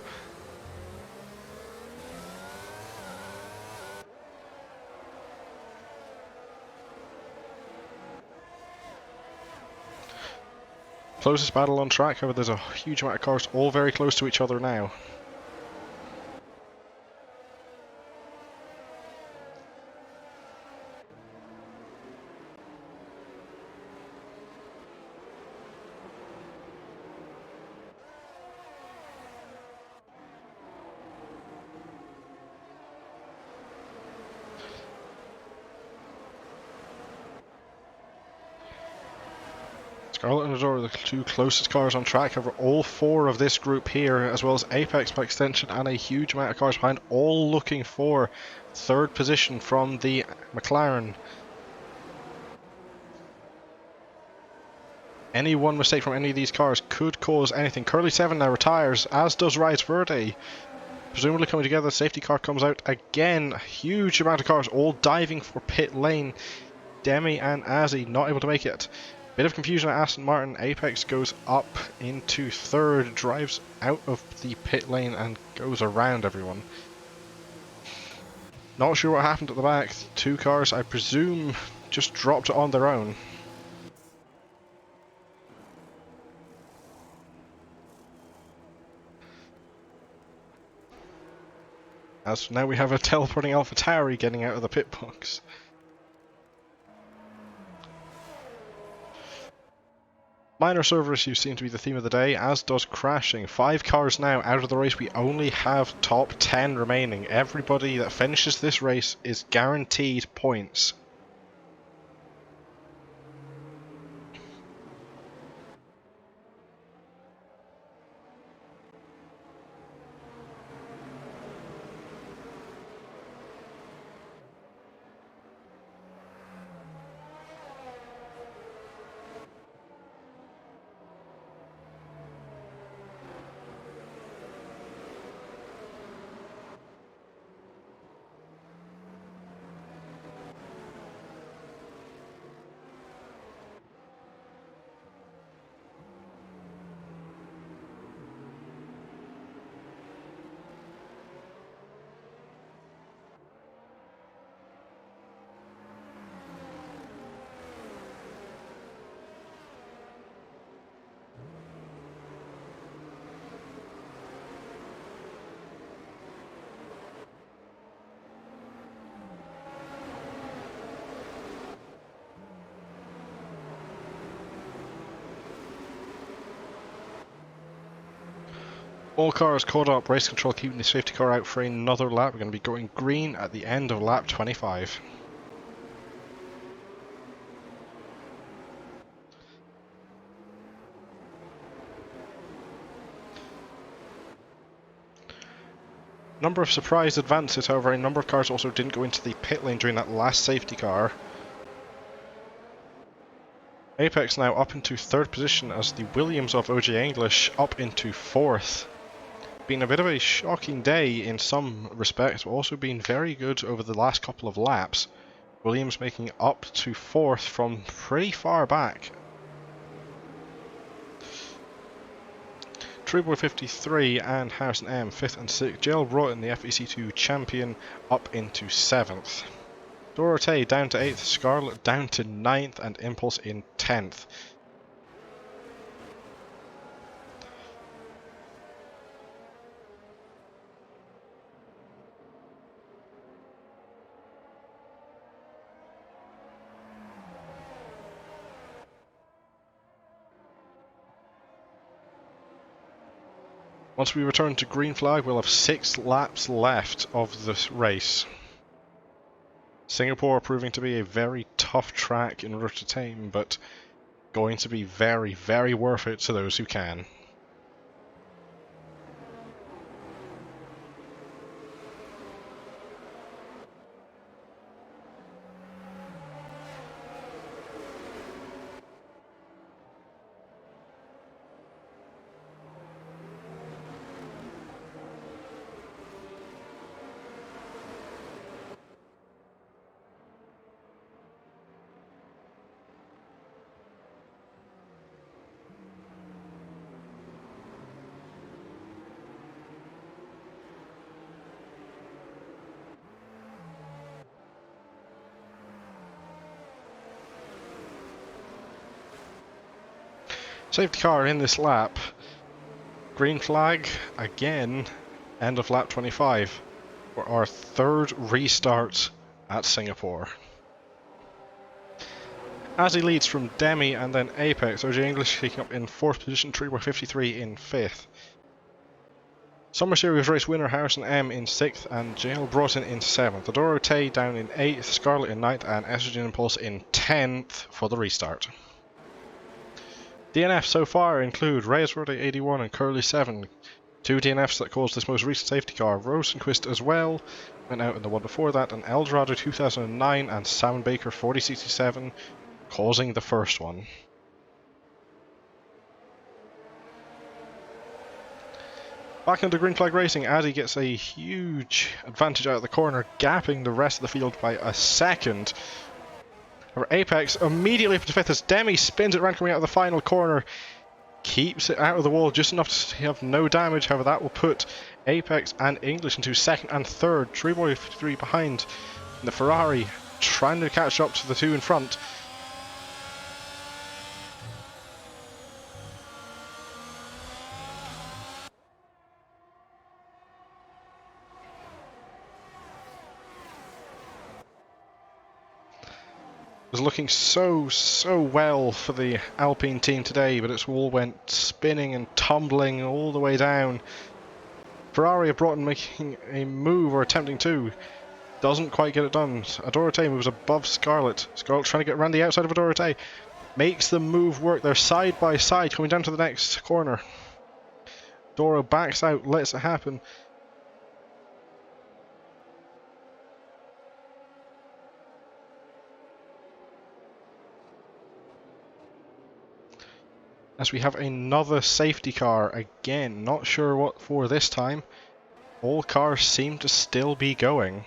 Speaker 1: Closest battle on track, however there's a huge amount of cars all very close to each other now. Scarlett and Adora are the two closest cars on track. However, all 4 of this group here, as well as Apex by extension, and a huge amount of cars behind, all looking for third position from the McLaren. Any one mistake from any of these cars could cause anything. Curly 7 now retires, as does Rise Verde. Presumably coming together, safety car comes out again. A huge amount of cars all diving for pit lane. Demi and Azzy not able to make it. Bit of confusion at Aston Martin. Apex goes up into third, drives out of the pit lane and goes around everyone. Not sure what happened at the back. 2 cars, I presume, just dropped it on their own. As now we have a teleporting AlphaTauri getting out of the pit box. Minor server issues seem to be the theme of the day, as does crashing. 5 cars now out of the race. We only have top 10 remaining. Everybody that finishes this race is guaranteed points. All cars caught up, race control keeping the safety car out for another lap. We're going to be going green at the end of lap 25. Number of surprise advances, however, a number of cars also didn't go into the pit lane during that last safety car. Apex now up into 3rd position as the Williams of OJ English up into 4th. Been a bit of a shocking day in some respects, but also been very good over the last couple of laps. Williams making up to 4th from pretty far back. Trueboy 53 and Harrison M 5th and 6th. JL Broughton, the FVC2 champion, up into 7th. Dorothée down to 8th, Scarlett down to 9th, and Impulse in 10th. Once we return to green flag, we'll have 6 laps left of this race. Singapore proving to be a very tough track in order to tame, but going to be very, very worth it to those who can. Safety car in this lap. Green flag again, end of lap 25 for our 3rd restart at Singapore. As he leads from Demi and then Apex, OJ English taking up in 4th position, Trueboy 53 in 5th. Summer Series race winner Harrison M in 6th and JL Broughton in 7th. Dorothée down in 8th, Scarlett in 9th and Estrogen Impulse in 10th for the restart. DNFs so far include Reyesverde 81 and Curly 7. 2 DNFs that caused this most recent safety car. Rosenquist as well went out in the one before that, and Eldorado 2009 and Sam Baker 4067 causing the first one. Back into green flag racing, Addy gets a huge advantage out of the corner, gapping the rest of the field by a second. Apex immediately up to 5th as Demi spins it around coming out of the final corner. Keeps it out of the wall just enough to have no damage, however that will put Apex and English into 2nd and 3rd. Trueboy 53 behind in the Ferrari, trying to catch up to the 2 in front. Was looking so well for the Alpine team today, but it all went spinning and tumbling all the way down. Ferrari have Broughton making a move, or attempting to. Doesn't quite get it done. Dorothée moves above Scarlett. Scarlett trying to get around the outside of Dorothée. Makes the move work. They're side by side coming down to the next corner. Doro backs out, lets it happen. As we have another safety car again, not sure what for this time. All cars seem to still be going.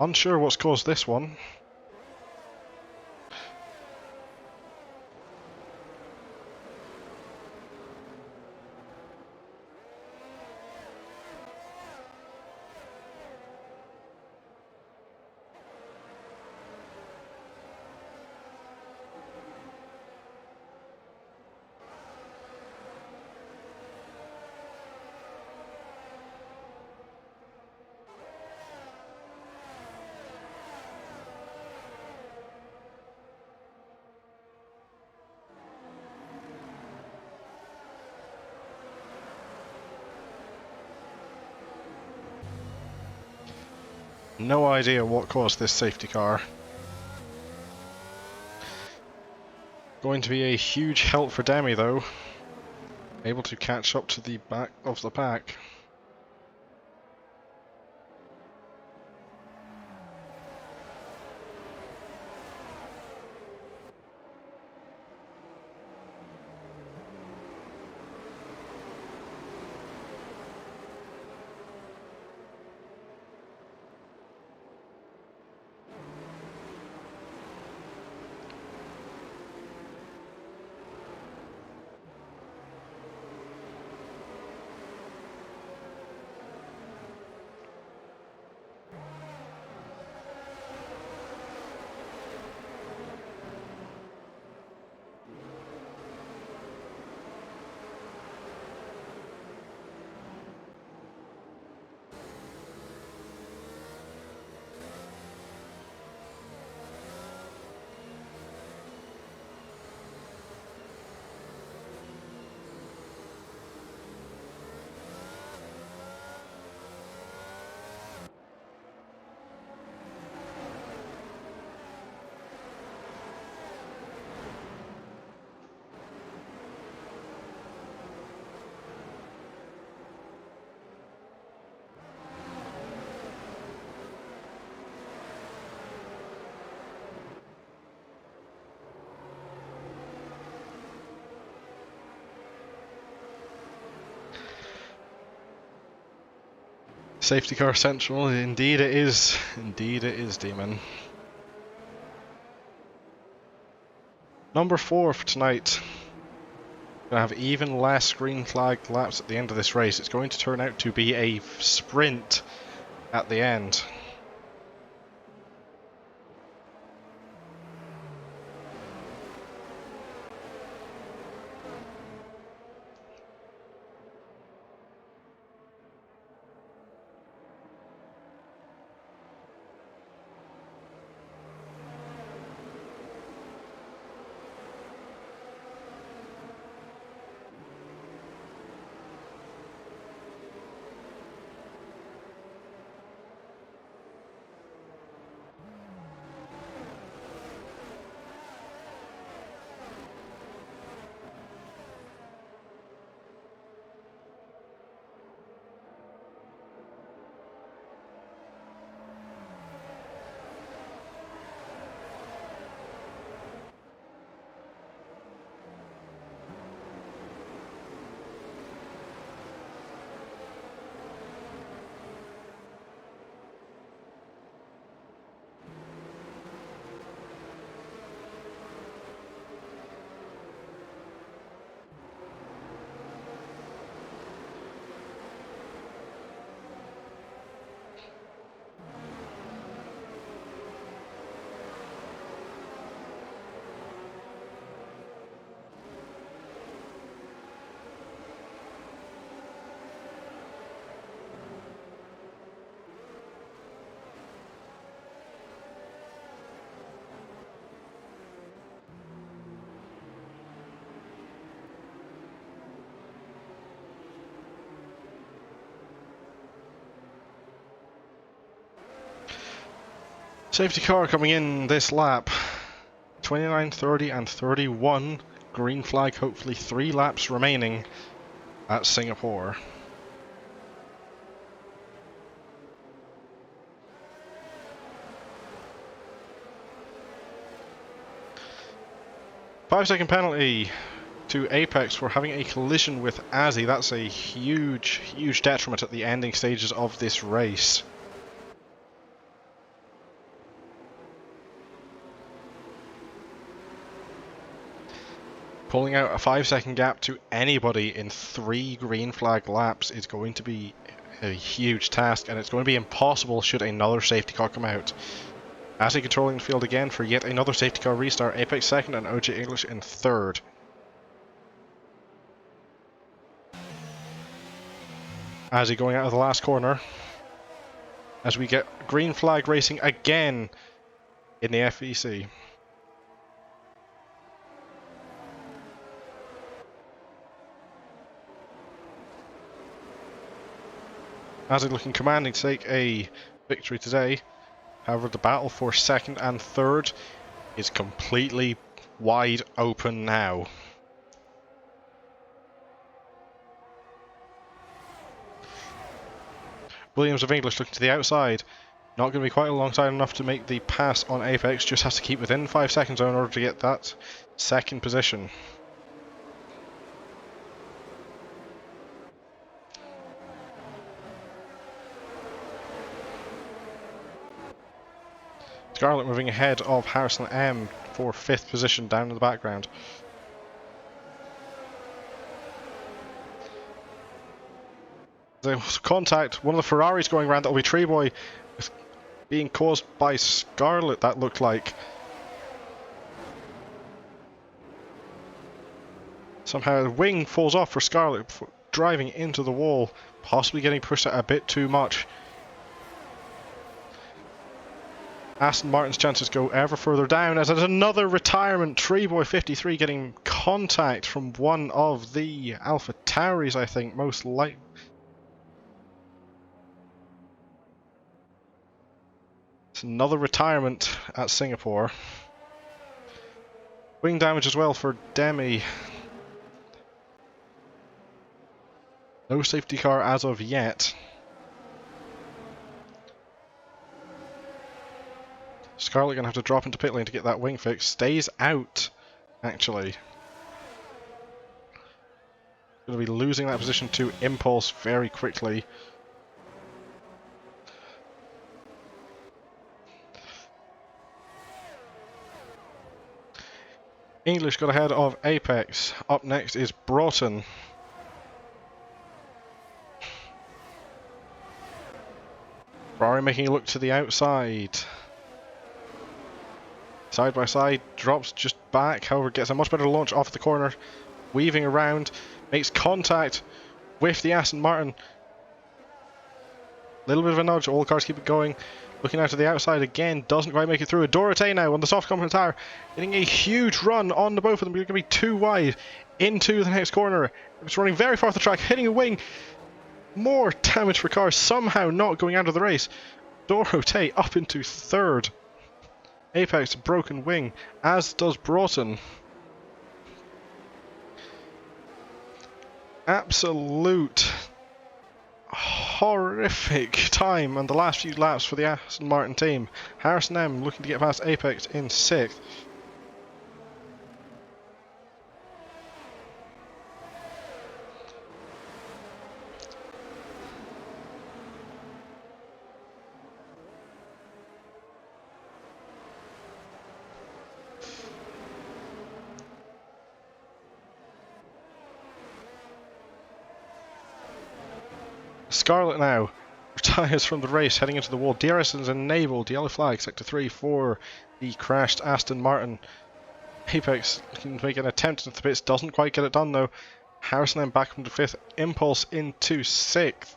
Speaker 1: Unsure what's caused this one. No idea what caused this safety car. Going to be a huge help for Demi though. Able to catch up to the back of the pack. Safety car central, indeed it is. Indeed it is, Demon. Number 4 for tonight. Gonna have even less green flag laps at the end of this race. It's going to turn out to be a sprint at the end. Safety car coming in this lap. 29, 30 and 31. Green flag, hopefully 3 laps remaining at Singapore. Five-second penalty to Apex for having a collision with Azzy. That's a huge, huge detriment at the ending stages of this race. Pulling out a 5-second gap to anybody in 3 green flag laps is going to be a huge task, and it's going to be impossible should another safety car come out. Azzy controlling the field again for yet another safety car restart. Apex second and OJ English in third. Azzy going out of the last corner as we get green flag racing again in the FVC. as they're looking commanding to take a victory today. However, the battle for second and third is completely wide open now. Williams of English looking to the outside. Not going to be quite alongside enough to make the pass on Apex, just has to keep within 5 seconds in order to get that second position. Scarlett moving ahead of Harrison M for 5th position down in the background. There's contact, one of the Ferraris going around, that'll be Treeboy, being caused by Scarlett, that looked like. Somehow the wing falls off for Scarlett, driving into the wall, possibly getting pushed out a bit too much. Aston Martin's chances go ever further down as there's another retirement. Treeboy 53 getting contact from one of the Alpha Tauris, I think, most likely. It's another retirement at Singapore. Wing damage as well for Demi. No safety car as of yet. Scarlett going to have to drop into pit lane to get that wing fix. Stays out, actually. Going to be losing that position to Impulse very quickly. English got ahead of Apex. Up next is Broughton. Ferrari making a look to the outside. Side by side, drops just back, however gets a much better launch off the corner. Weaving around, makes contact with the Aston Martin. Little bit of a nudge, all cars keep it going. Looking out to the outside again, doesn't quite make it through. Dorothée now on the soft component tire, getting a huge run on the both of them. You're going to be too wide into the next corner. It's running very far off the track, hitting a wing. More damage for cars, somehow not going out of the race. Dorothée up into third. Apex broken wing, as does Broughton. Absolute horrific time on the last few laps for the Aston Martin team. Harrison M looking to get past Apex in 6th. Scarlett now retires from the race, heading into the wall. DRS is enabled, yellow flag, sector 3 for the crashed Aston Martin. Apex can make an attempt into the pits, doesn't quite get it done though. Harrison then back into 5th, Impulse into 6th.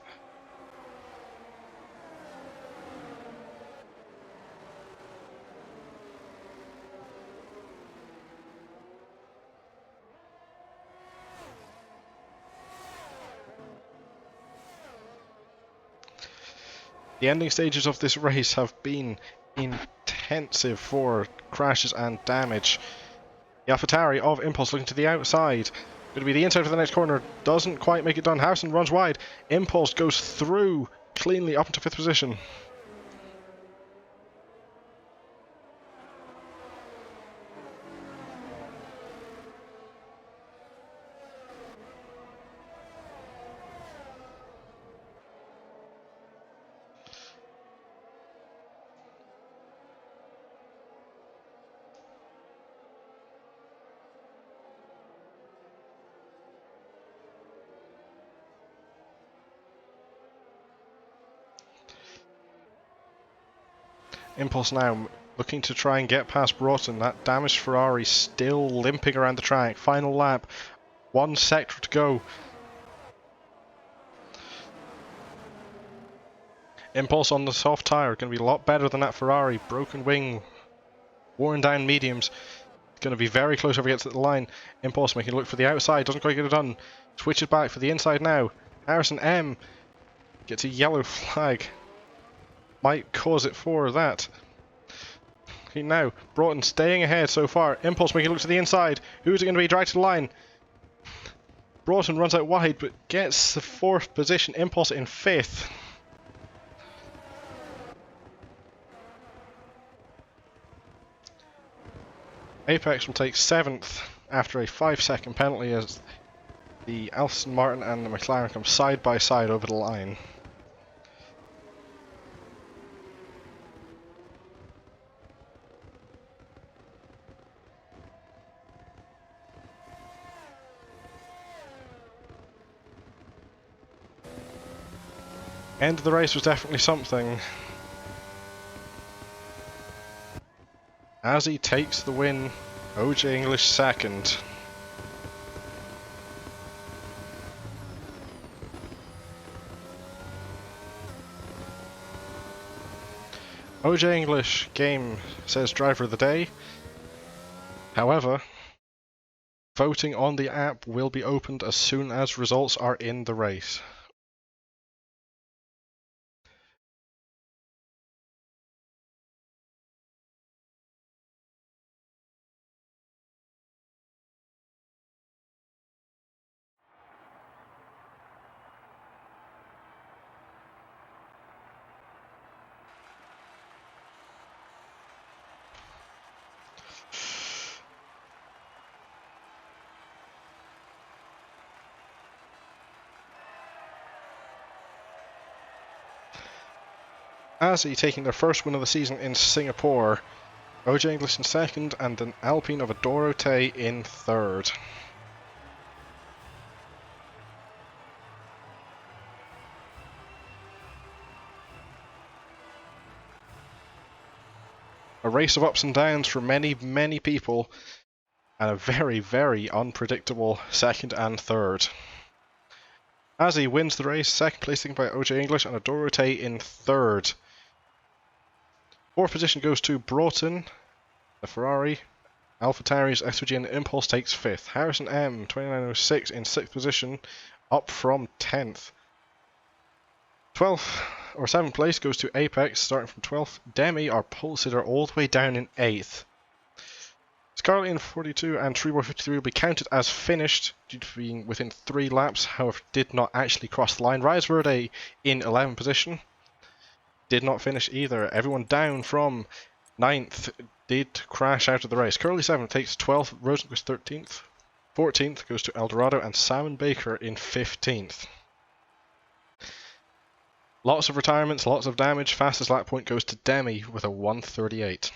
Speaker 1: The ending stages of this race have been intensive for crashes and damage. The AlphaTauri of Impulse looking to the outside. Going to be the inside for the next corner. Doesn't quite make it done. Harrison runs wide. Impulse goes through cleanly up into 5th position. Impulse now looking to try and get past Broughton. That damaged Ferrari still limping around the track. Final lap, 1 sector to go. Impulse on the soft tyre, going to be a lot better than that Ferrari. Broken wing, worn down mediums. Going to be very close over gets to the line. Impulse making a look for the outside, doesn't quite get it done. Switches back for the inside now. Harrison M Gets a yellow flag. Might cause it for that. Okay, now, Broughton staying ahead so far. Impulse making a look to the inside. Who's it going to be? Dragged to the line. Broughton runs out wide, but gets the 4th position. Impulse in 5th. Apex will take 7th after a 5-second penalty as the Aston Martin and the McLaren come side by side over the line. End of the race was definitely something. As he takes the win, OJ English 2nd. OJ English game says driver of the day. However, voting on the app will be opened as soon as results are in the race. Azzy taking their first win of the season in Singapore, OJ English in 2nd, and an Alpine of Adorote in 3rd. A race of ups and downs for many, many people, and a very, very unpredictable 2nd and 3rd. Azzy wins the race, 2nd placing by OJ English and Adorote in 3rd. 4th position goes to Broughton, the Ferrari. AlphaTauri's SVG and Impulse takes 5th. Harrison M, 2906 in 6th position, up from 10th. 12th or 7th place goes to Apex, starting from 12th. Demi, our pole sitter, all the way down in 8th. Scarlet in 42 and Treeboy 53 will be counted as finished due to being within 3 laps, however did not actually cross the line. Rise Verde in 11th position. Did not finish either. Everyone down from 9th did crash out of the race. Curly 7th takes 12th, Rosenquist 13th. 14th goes to Eldorado and Salmon Baker in 15th. Lots of retirements, lots of damage. Fastest lap point goes to Demi with a 1:38.